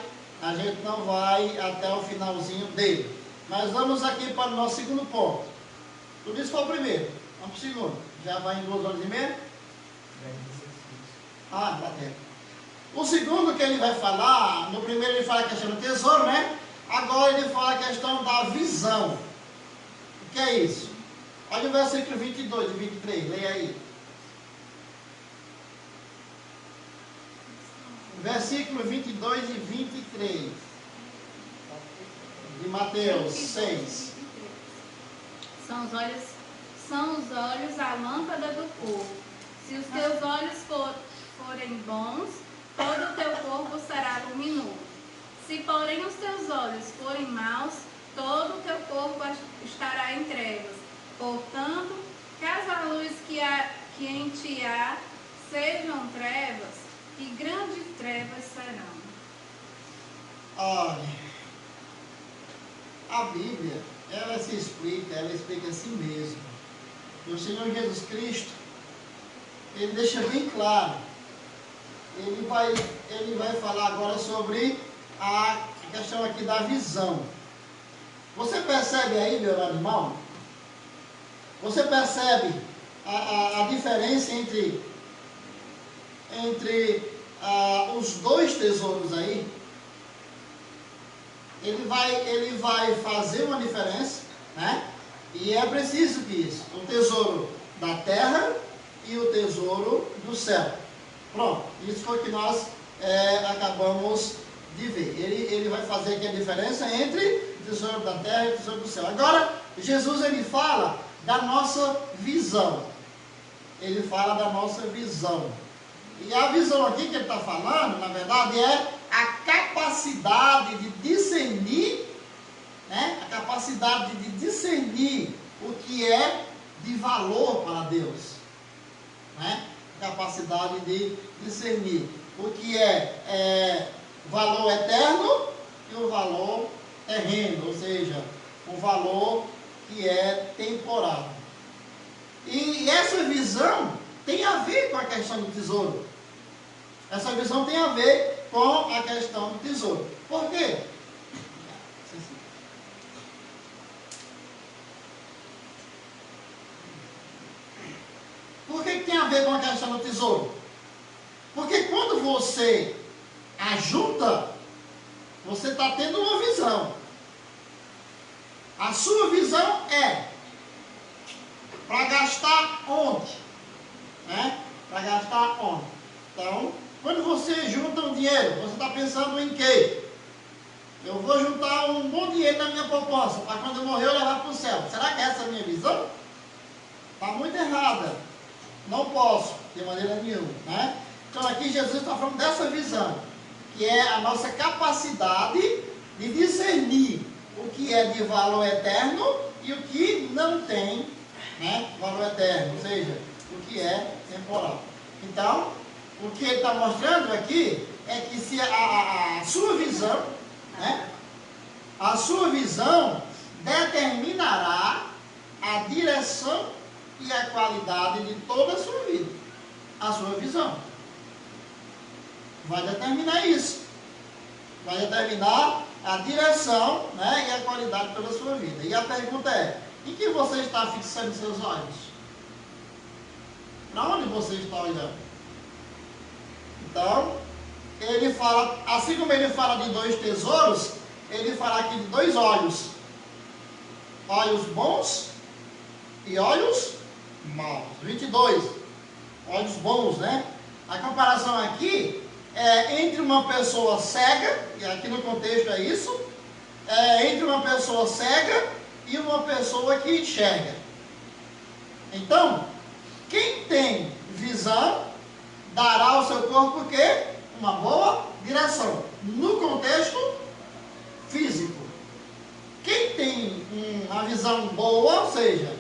até o finalzinho dele. Mas vamos aqui para o nosso segundo ponto. Tudo isso foi o primeiro. Vamos para o segundo. Já vai em 2 horas e meia? Dá tempo. O segundo que ele vai falar, no primeiro ele fala a questão do tesouro, né? Agora ele fala a questão da visão. O que é isso? Olha o versículo 22 e 23, leia aí. Versículo 22 e 23 de Mateus 6. São os olhos a lâmpada do corpo. Se os teus olhos forem bons, todo o teu corpo será luminoso. Se, porém, os teus olhos forem maus, todo o teu corpo estará em trevas. Portanto, caso a luz que em ti há sejam trevas, que grandes trevas serão. Olha, a Bíblia, ela explica a si mesma. E o Senhor Jesus Cristo, ele deixa bem claro. Ele vai falar agora sobre a questão aqui da visão. Você percebe aí, meu animal? Você percebe a diferença entre os dois tesouros aí? Ele vai fazer uma diferença, né? E é preciso que isso, o tesouro da terra e o tesouro do céu. Pronto, isso foi o que nós acabamos de ver. Ele vai fazer aqui a diferença entre o tesouro da terra e o tesouro do céu. Agora, Jesus ele fala da nossa visão. Ele fala da nossa visão. E a visão aqui que ele está falando, na verdade, é a capacidade de discernir, né? A capacidade de discernir o que é de valor para Deus, né? A capacidade de discernir o que é valor eterno e o valor terreno, ou seja, o valor que é temporário. E essa visão tem a ver com a questão do tesouro. Essa visão tem a ver com a questão do tesouro. Por quê? Por que tem a ver com a questão do tesouro? Porque quando você ajunta, você está tendo uma visão. A sua visão é para gastar onde? Né? Para gastar onde? Então, quando você junta um dinheiro, você está pensando em quê? Eu vou juntar um bom dinheiro na minha poupança, para quando eu morrer eu levar para o céu. Será que essa é a minha visão? Está muito errada. Não posso, de maneira nenhuma, né? Então aqui Jesus está falando dessa visão, que é a nossa capacidade de discernir o que é de valor eterno e o que não tem, né, valor eterno, ou seja, o que é temporal. Então, o que ele está mostrando aqui é que se a sua visão, né, a sua visão determinará a direção e a qualidade de toda a sua vida. A sua visão vai determinar isso. Vai determinar a direção, né, e a qualidade de toda a sua vida. E a pergunta é, em que você está fixando seus olhos? Para onde você está olhando? Então, ele fala, assim como ele fala de dois tesouros, ele fala aqui de dois olhos. Olhos bons e olhos maus. 22. Olhos bons, né? A comparação aqui é entre uma pessoa cega, e aqui no contexto é isso, entre uma pessoa cega e uma pessoa que enxerga. Então, quem tem visão dará ao seu corpo o quê? Uma boa direção. No contexto físico. Quem tem uma visão boa, ou seja,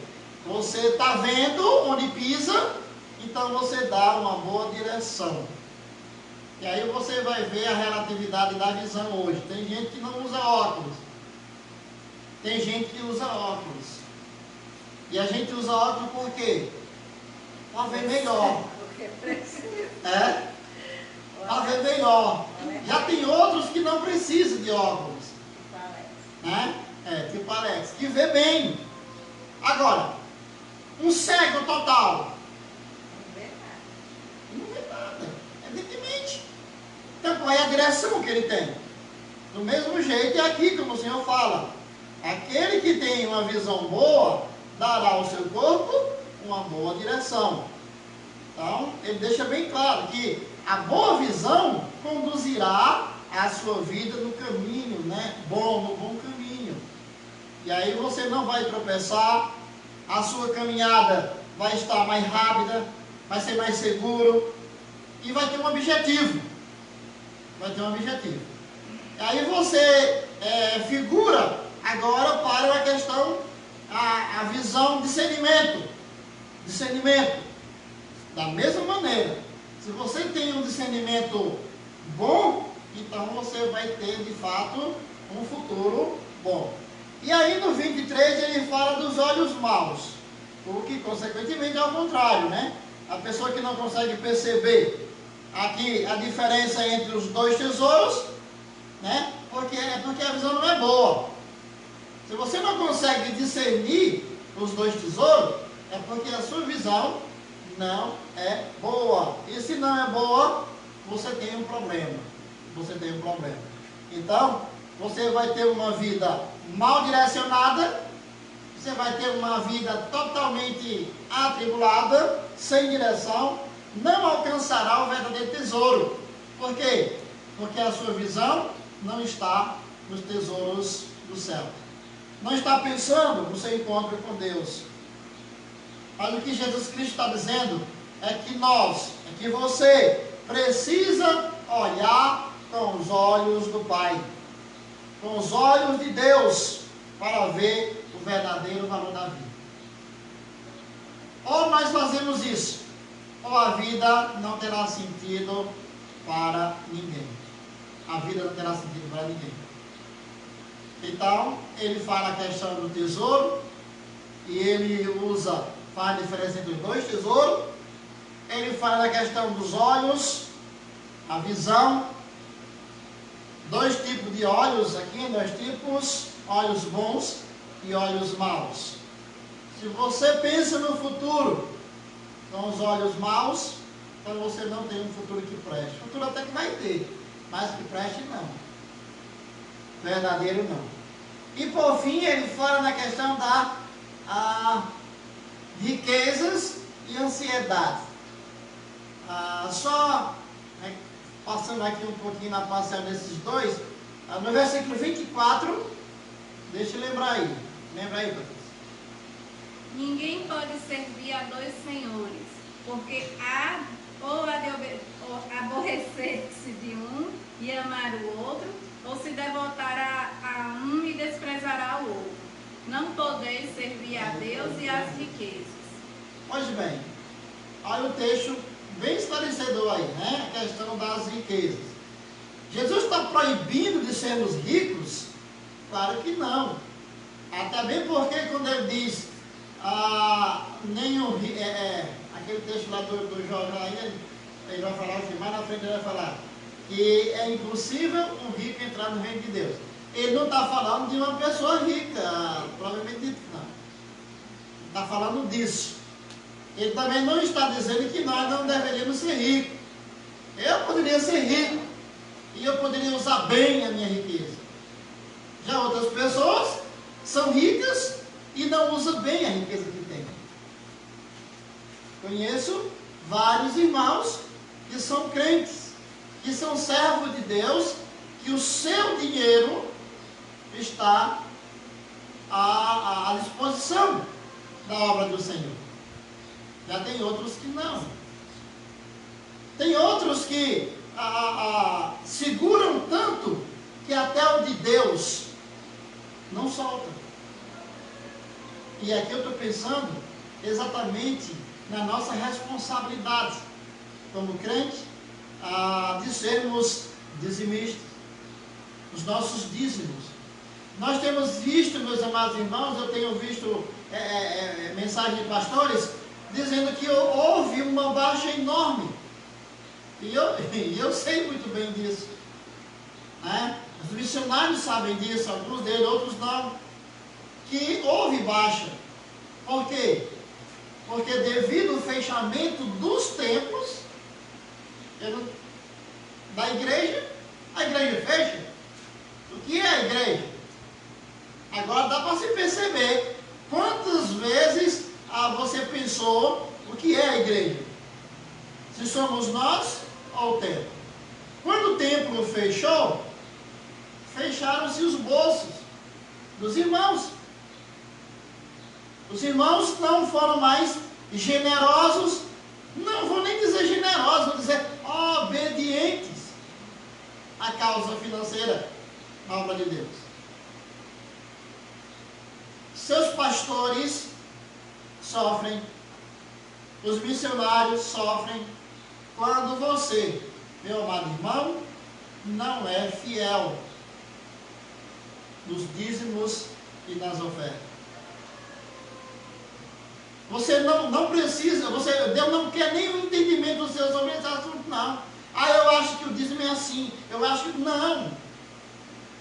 você está vendo onde pisa, então você dá uma boa direção. E aí você vai ver a relatividade da visão hoje. Tem gente que não usa óculos. Tem gente que usa óculos. E a gente usa óculos por quê? Para ver melhor. Porque precisa. Para ver melhor. Já tem outros que não precisam de óculos. Parece. Que parece. Que vê bem. Agora, um cego total. Não vê nada. Evidentemente. Então qual é a direção que ele tem? Do mesmo jeito é aqui como o Senhor fala. Aquele que tem uma visão boa, dará ao seu corpo uma boa direção. Então, ele deixa bem claro que a boa visão conduzirá a sua vida no caminho, no bom caminho. E aí você não vai tropeçar, a sua caminhada vai estar mais rápida, vai ser mais seguro e vai ter um objetivo. Aí você figura agora para a questão, a visão, discernimento. Da mesma maneira, se você tem um discernimento bom, então você vai ter de fato um futuro bom. E aí no 23 ele fala dos olhos maus, o que consequentemente é o contrário, A pessoa que não consegue perceber aqui a diferença entre os dois tesouros, porque a visão não é boa. Se você não consegue discernir os dois tesouros, é porque a sua visão não é boa. E se não é boa, você tem um problema. Então, você vai ter uma vida mal direcionada, você vai ter uma vida totalmente atribulada, sem direção, não alcançará o verdadeiro tesouro. Por quê? Porque a sua visão não está nos tesouros do céu. Não está pensando no seu encontro com Deus. Mas o que Jesus Cristo está dizendo é que você precisa olhar com os olhos do Pai, com os olhos de Deus, para ver o verdadeiro valor da vida. Ou nós fazemos isso, ou a vida não terá sentido para ninguém. A vida não terá sentido para ninguém. Então, ele fala a questão do tesouro, e ele faz a diferença entre os dois tesouros. Ele fala da questão dos olhos, a visão. Dois tipos de olhos aqui, olhos bons e olhos maus. Se você pensa no futuro com os olhos maus, então você não tem um futuro que preste. Futuro até que vai ter, mas que preste não. Verdadeiro não. E por fim ele fala na questão da riquezas e ansiedade. Passando aqui um pouquinho na parcela desses dois, no versículo 24, deixa eu lembrar aí. Lembra aí, Patrícia? Ninguém pode servir a dois senhores, porque ou aborrecer-se de um e amar o outro, ou se devotar a um e desprezará o outro. Não podeis servir a Deus e às riquezas. Pois bem, olha o texto bem esclarecedor aí, a questão das riquezas. Jesus está proibindo de sermos ricos? Claro que não. Até bem porque quando ele diz aquele texto lá do Jorge, ele vai falar assim, mais na frente ele vai falar que é impossível um rico entrar no reino de Deus. Ele não está falando de uma pessoa rica, provavelmente não. Está falando disso. Ele também não está dizendo que nós não deveríamos ser ricos. Eu poderia ser rico e eu poderia usar bem a minha riqueza. Já outras pessoas são ricas e não usam bem a riqueza que têm. Conheço vários irmãos que são crentes, que são servos de Deus, que o seu dinheiro está à disposição da obra do Senhor. Já tem outros que não. Tem outros que seguram tanto que até o de Deus não solta. E aqui eu estou pensando exatamente na nossa responsabilidade como crente, de sermos dizimistas, os nossos dízimos. Nós temos visto, meus amados irmãos, eu tenho visto mensagens de pastores dizendo que houve uma baixa enorme. E eu sei muito bem disso. Né? Os missionários sabem disso, alguns deles, outros não. Que houve baixa. Por quê? Porque devido ao fechamento dos templos da igreja, a igreja fecha. O que é a igreja? Agora dá para se perceber quantas vezes você pensou o que é a igreja. Se somos nós ou o templo. Quando o templo fechou, fecharam-se os bolsos dos irmãos. Os irmãos não foram mais generosos, não vou nem dizer generosos, vou dizer obedientes à causa financeira na obra de Deus. Seus pastores sofrem, os missionários sofrem, quando você, meu amado irmão, não é fiel nos dízimos e nas ofertas. Você não precisa, Deus não quer nem o entendimento do seu sobre esse assunto, não. Eu acho que o dízimo é assim, eu acho que não.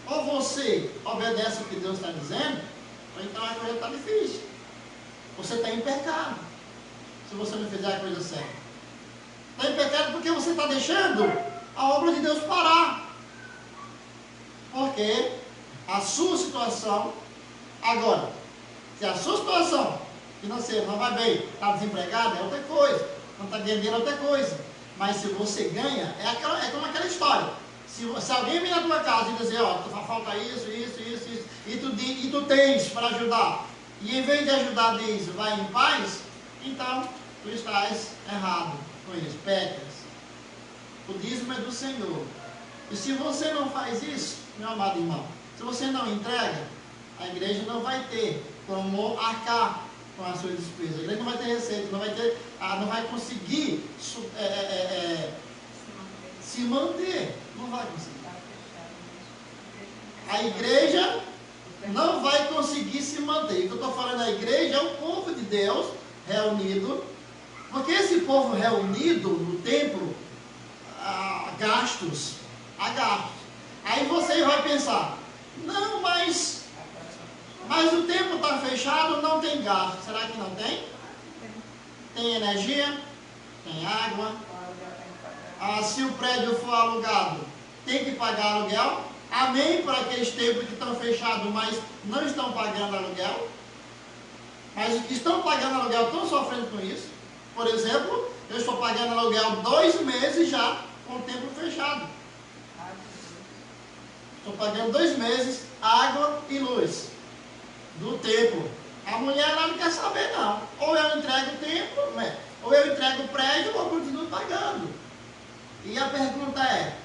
Ou você obedece o que Deus está dizendo, ou então a coisa está difícil. Você está em pecado, se você não fizer a coisa certa. Está em pecado porque você está deixando a obra de Deus parar. Porque a sua situação, agora, se a sua situação financeira não vai bem, está desempregado, é outra coisa, não está ganhando dinheiro, é outra coisa. Mas se você ganha, é como aquela história. Se alguém vem na tua casa e dizer, falta isso, e tu tens para ajudar, e em vez de ajudar diz, vai em paz, então tu estás errado com isso, pecas. O dízimo é do Senhor. E se você não faz isso, meu amado irmão, se você não entrega, a igreja não vai ter como arcar com as suas despesas. A igreja não vai ter receita, não vai conseguir se manter. Não vai conseguir. A igreja não vai conseguir se manter. O que eu estou falando da igreja é o povo de Deus reunido. Porque esse povo reunido no templo, há gastos. Aí você vai pensar, não, mas o templo está fechado, não tem gasto. Será que não tem? Tem energia, tem água. Se o prédio for alugado, tem que pagar aluguel. Amém para aqueles templos que estão fechados, mas não estão pagando aluguel. Mas os que estão pagando aluguel estão sofrendo com isso. Por exemplo, eu estou pagando aluguel 2 meses já com o templo fechado. Estou pagando 2 meses, água e luz do templo. A mulher lá não quer saber não. Ou eu entrego o templo, né? Ou eu entrego o prédio, ou eu continuo pagando. E a pergunta é,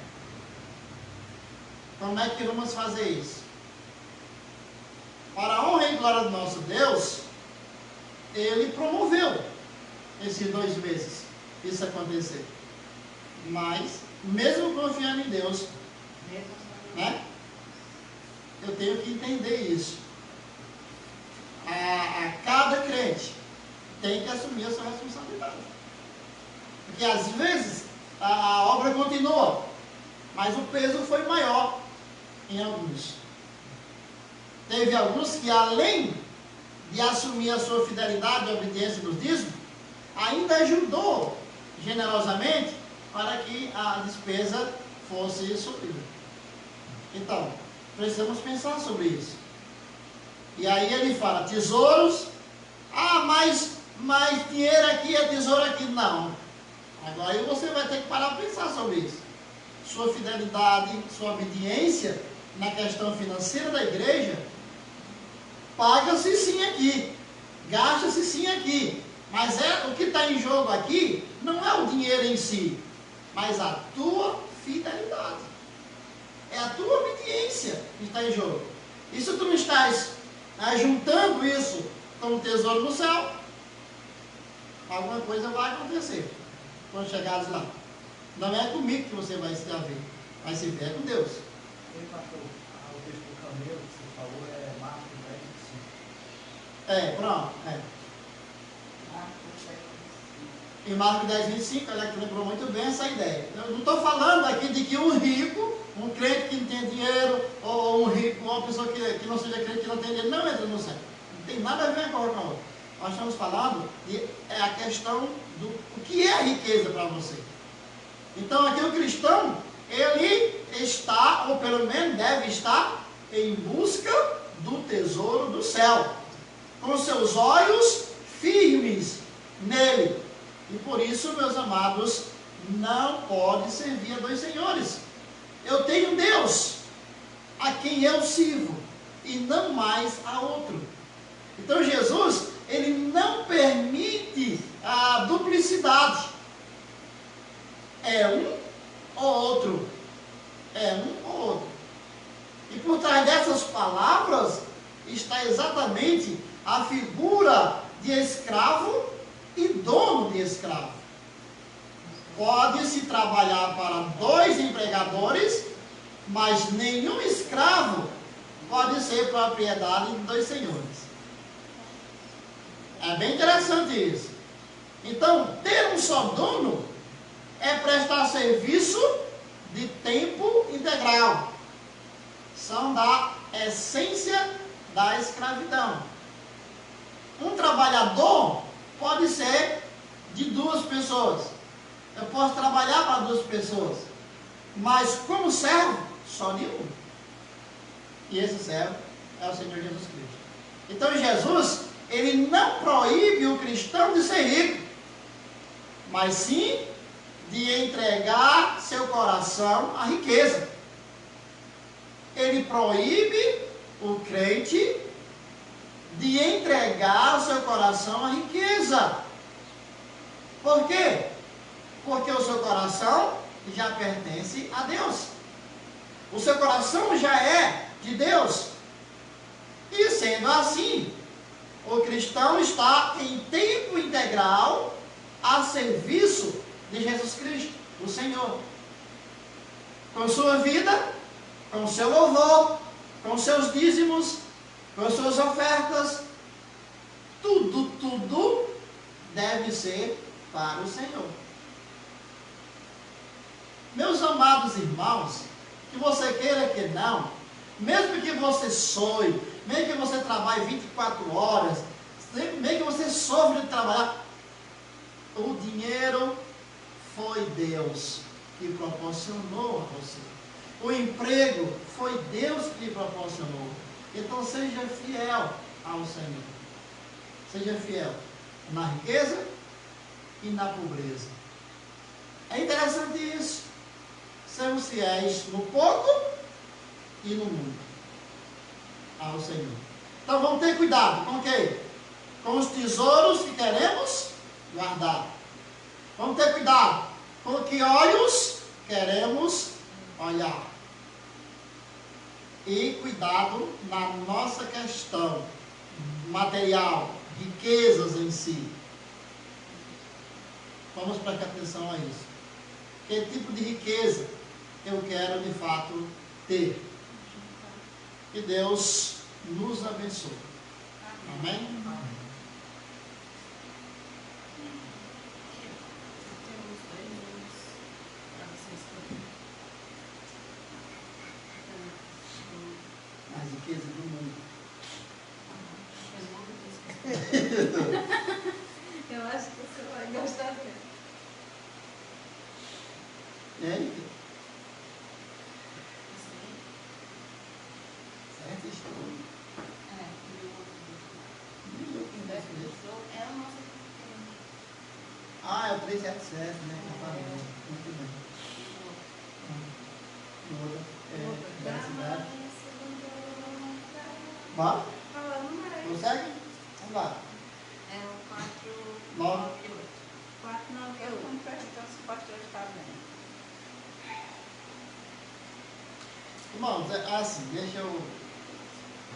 como é que vamos fazer isso? Para a honra e glória do nosso Deus, Ele promoveu esses 2 meses isso acontecer. Mas, mesmo confiando em Deus, né? Eu tenho que entender isso. Cada crente tem que assumir a sua responsabilidade. Porque às vezes a obra continua, mas o peso foi maior em alguns. Teve alguns que, além de assumir a sua fidelidade e obediência dos dízimos, ainda ajudou generosamente para que a despesa fosse suprida. Então, precisamos pensar sobre isso. E aí ele fala, tesouros, mas dinheiro aqui é tesouro aqui. Não. Agora aí você vai ter que parar para pensar sobre isso. Sua fidelidade, sua obediência na questão financeira da igreja, paga-se sim aqui, gasta-se sim aqui. Mas o que está em jogo aqui não é o dinheiro em si, mas a tua fidelidade. É a tua obediência que está em jogo. E se tu não estás juntando isso com o tesouro no céu, alguma coisa vai acontecer quando chegares lá. Não é comigo que você vai se ver, vai se ver com Deus. Ele passou o texto do camelo que você falou, é Marcos 10:5. Pronto. Em Marcos 10:25, olha que lembrou muito bem essa ideia. Eu não estou falando aqui de que um rico, um crente que não tem dinheiro, ou um rico, uma pessoa que não seja crente, que não tem dinheiro, não entra no céu. Não tem nada a ver com a outra. Nós estamos falando de a questão do o que é a riqueza para você. Então aqui o cristão, ele está, ou pelo menos deve estar, em busca do tesouro do céu, com seus olhos firmes nele. E por isso, meus amados, não pode servir a dois senhores. Eu tenho Deus, a quem eu sirvo, e não mais a outro. Então Jesus, ele não permite a duplicidade. É um ou outro. É um ou outro. E por trás dessas palavras está exatamente a figura de escravo e dono de escravo. Pode-se trabalhar para dois empregadores, mas nenhum escravo pode ser propriedade de dois senhores. É bem interessante isso. Então, ter um só dono é prestar serviço de tempo integral. São da essência da escravidão. Um trabalhador pode ser de duas pessoas. Eu posso trabalhar para duas pessoas. Mas como servo, só de um. E esse servo é o Senhor Jesus Cristo. Então Jesus, ele não proíbe o cristão de ser rico, mas sim de entregar seu coração à riqueza. Ele proíbe o crente de entregar o seu coração à riqueza. Por quê? Porque o seu coração já pertence a Deus. O seu coração já é de Deus. E sendo assim, o cristão está em tempo integral a serviço de Jesus Cristo, o Senhor. Com sua vida, com seu louvor, com seus dízimos, com suas ofertas, tudo deve ser para o Senhor. Meus amados irmãos, que você queira que não, mesmo que você sonhe, mesmo que você trabalhe 24 horas, mesmo que você sofra de trabalhar, o dinheiro foi Deus que proporcionou a você. O emprego foi Deus que lhe proporcionou. Então seja fiel ao Senhor. Seja fiel na riqueza e na pobreza. É interessante isso. Sermos fiéis no pouco e no muito ao Senhor. Então vamos ter cuidado com o quê? Com os tesouros que queremos guardar. Vamos ter cuidado com que olhos queremos olhar. E cuidado na nossa questão material, riquezas em si. Vamos prestar atenção a isso. Que tipo de riqueza eu quero de fato ter? Que Deus nos abençoe. Amém? As riquezas do mundo. Eu acho que você vai gostar dele. Certo? Estou. Ah, é o 377, né? Muito bem. Da cidade. Bora? Consegue? Vamos lá. É o 9. 498. Eu não pergunto se o pastor está bem. Irmãos, assim, deixa eu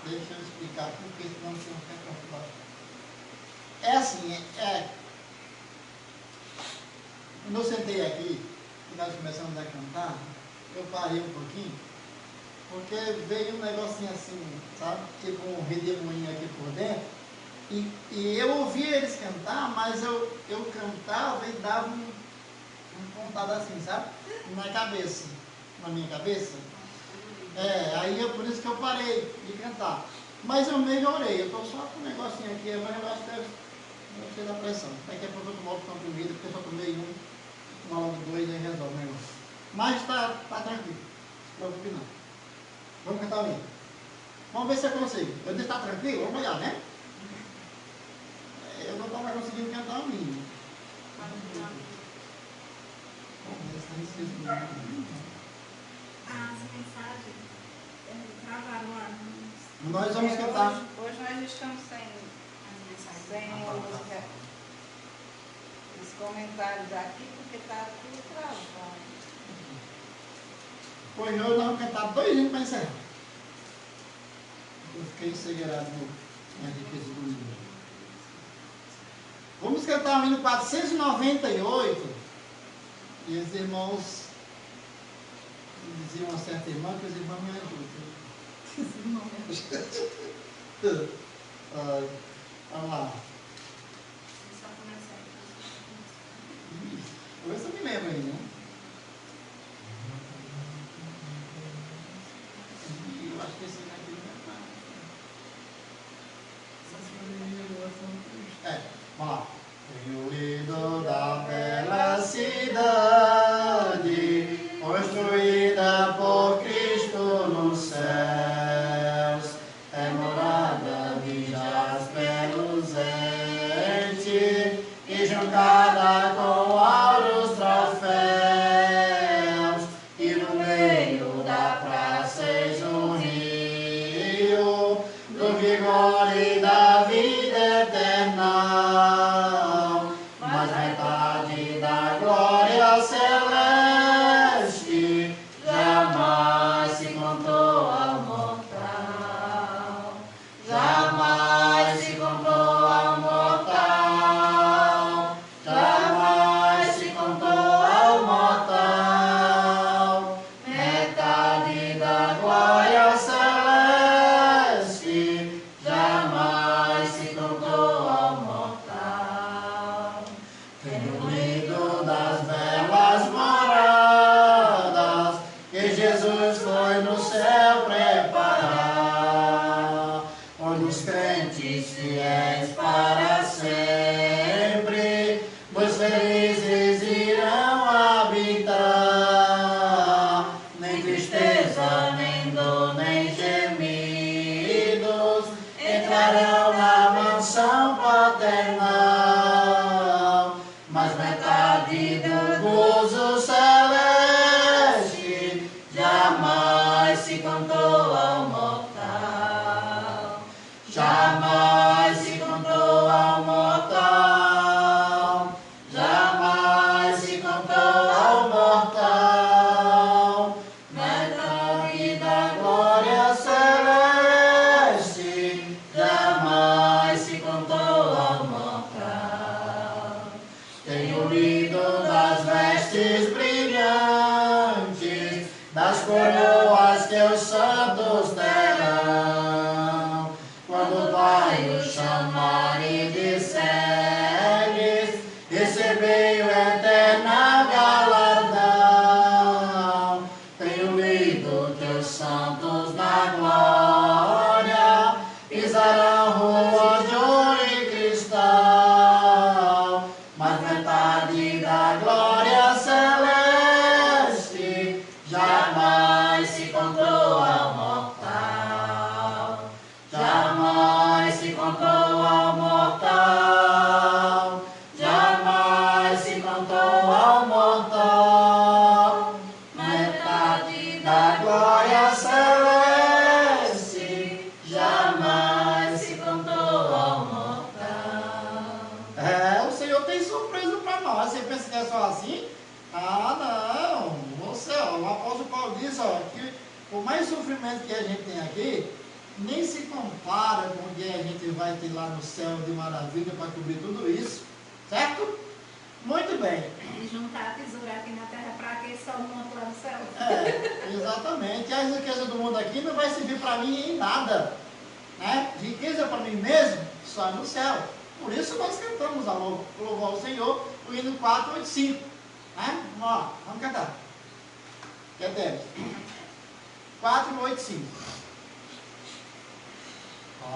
Deixa eu explicar porque senão você não quer confubar. É assim, quando eu sentei aqui e nós começamos a cantar, eu parei um pouquinho, porque veio um negocinho assim, sabe? Tipo um redemoinho aqui por dentro. E eu ouvia eles cantar, mas eu cantava e dava um pontado assim, sabe? Na minha cabeça. Aí por isso que eu parei de cantar. Mas eu melhorei, eu estou só com um negocinho aqui, mas eu acho que deve ser da pressão. Daqui a pouco eu tomo outro comprimido, porque eu só tomei logo 2, aí resolve o negócio. Mas tá tranquilo, não se preocupe não. Vamos cantar o hino. Vamos ver se eu consigo. Eu disse, tá tranquilo? Vamos olhar, né? Eu não estava conseguindo cantar o hino. Vamos ver se está escrito. As mensagens travaram lá. Nós vamos cantar. Hoje nós estamos sem os comentários aqui, porque está tudo travado. Pois hoje nós vamos cantar 2 hinos para encerrar. Eu fiquei encegueirado na riqueza do hino. Vamos cantar o hino 498. E os irmãos diziam a certa irmã que os irmãos me ajudam. Vamos lá. Vou ver se eu me lembro aí, né? Eu acho que esse aqui não é. Vamos lá. Tenho ido da bela cidade, construída por Cristo nos céus, é morada de jaspe luzente e juncada com auros troféus, e no meio da praça eis um rio do vigor e da vida eterna, mas metade da glória celeste jamais se contou ao mortal, jamais se contou ao mortal, jamais se contou ao mortal, metade da glória celeste jamais se contou ao mortal. Tenho lido das belas moradas que Jesus foi no céu preparar, onde os crentes fiéis para sempre, os felizes irão habitar. Nem tristeza, nem dor, nem gemidos entrarão na mansão paternal, mas metade do gozo celeste jamais se contou ao mortal, jamais se contou ao mortal, jamais se contou ao mortal, metade da glória celeste jamais se contou ao mortal. Tenho lido das vestes brilhantes, das coroas que os santos terão, quando o Pai os chamar e disseres, recebei o eterno galardão. Tenho lido que os santos na glória pisarão ruas de ouro e cristal, mas metade da glória celeste jamais se contou ao mortal, jamais se contou ao mortal, jamais se contou ao mortal, metade da glória celeste jamais se contou ao mortal. O Senhor tem surpresa para nós. Você pensa que é só assim? Ah, não. O apóstolo Paulo diz, que por mais sofrimento que a gente tem aqui, nem se compara com o que a gente vai ter lá no céu de maravilha para cobrir tudo isso, certo? Muito bem. E juntar a tesoura aqui na terra para que só um monte lá no céu. Exatamente. E as riquezas do mundo aqui não vai servir para mim em nada, né? Riqueza para mim mesmo, só no céu. Por isso nós cantamos a louvar ao Senhor, o hino 485. Né? Vamos lá, vamos cantar. Que é 10. 485.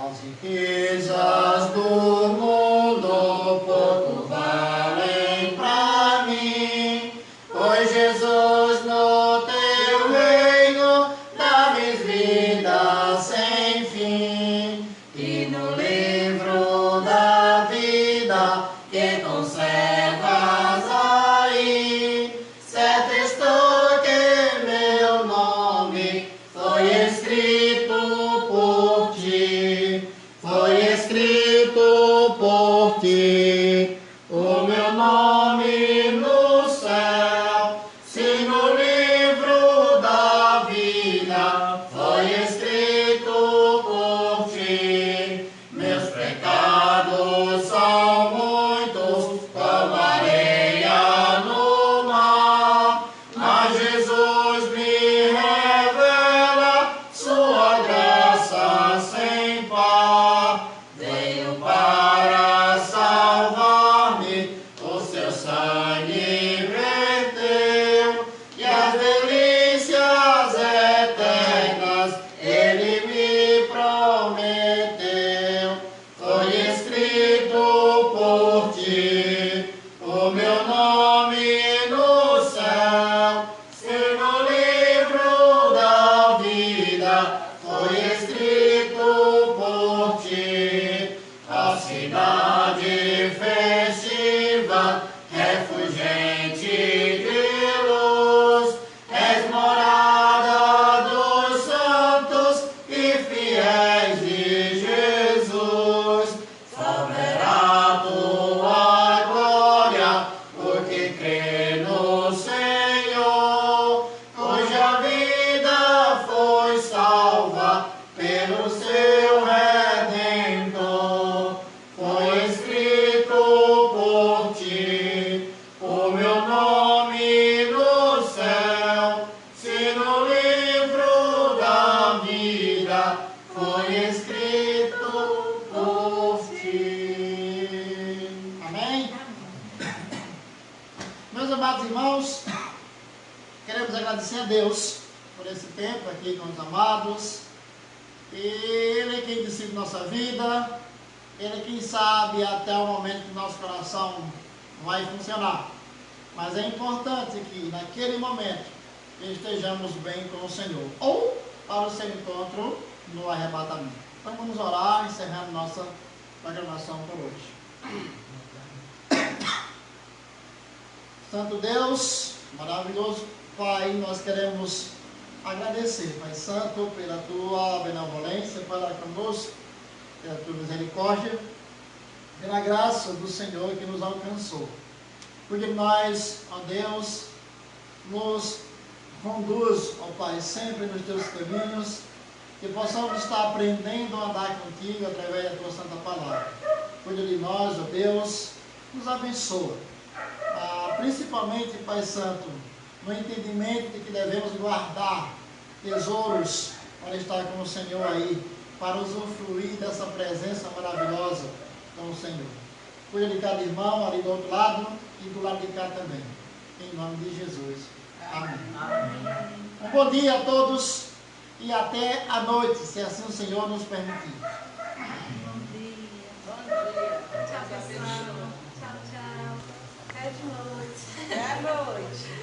As riquezas do mundo pouco valem para mim, pois Jesus no teu reino dá-me vida sem fim. E no livro da vida que conservas aí, certo estou que meu nome foi escrito por ti. Foi escrito por ti o meu nome no céu. Se no livro da vida foi escrito por ti, meus pecados são muitos como areia no mar, mas Jesus me revela sua graça sem par. Veio para salvar-me, o seu sangue verteu, e as delícias eternas ele me prometeu. Foi escrito por ti o meu nome no céu. Se no livro da vida foi escrito por ti, a cidade festiva, refulgente de luz, és morada dos santos e fiéis de Jesus. Só verá tua glória o que crê no Senhor, cuja vida foi salva pelo seu Redentor. Foi escrito por ti o meu nome no céu. Se no livro da vida foi escrito por ti. Amém? Meus amados irmãos, queremos agradecer a Deus por esse tempo aqui com os amados. E Ele é quem decide nossa vida, Ele é quem sabe até o momento que nosso coração vai funcionar. Mas é importante que naquele momento estejamos bem com o Senhor, ou para o seu encontro no arrebatamento. Então vamos orar, encerrando nossa programação por hoje. Santo Deus, maravilhoso Pai, nós queremos agradecer, Pai Santo, pela tua benevolência para conosco, pela tua misericórdia, pela graça do Senhor que nos alcançou. Porque nós, ó Deus, nos conduz, ó Pai, sempre nos teus caminhos, que possamos estar aprendendo a andar contigo através da tua santa palavra. Cuida de nós, ó Deus, nos abençoa. Principalmente, Pai Santo, no entendimento de que devemos guardar tesouros para estar com o Senhor aí, para usufruir dessa presença maravilhosa com o Senhor. Cuida de cada irmão ali do outro lado e do lado de cá também. Em nome de Jesus. Amém. Amém. Um bom dia a todos e até a noite, se assim o Senhor nos permitir. Bom dia. Bom dia. Tchau, pessoal. Tchau, tchau. Até de noite. Boa noite.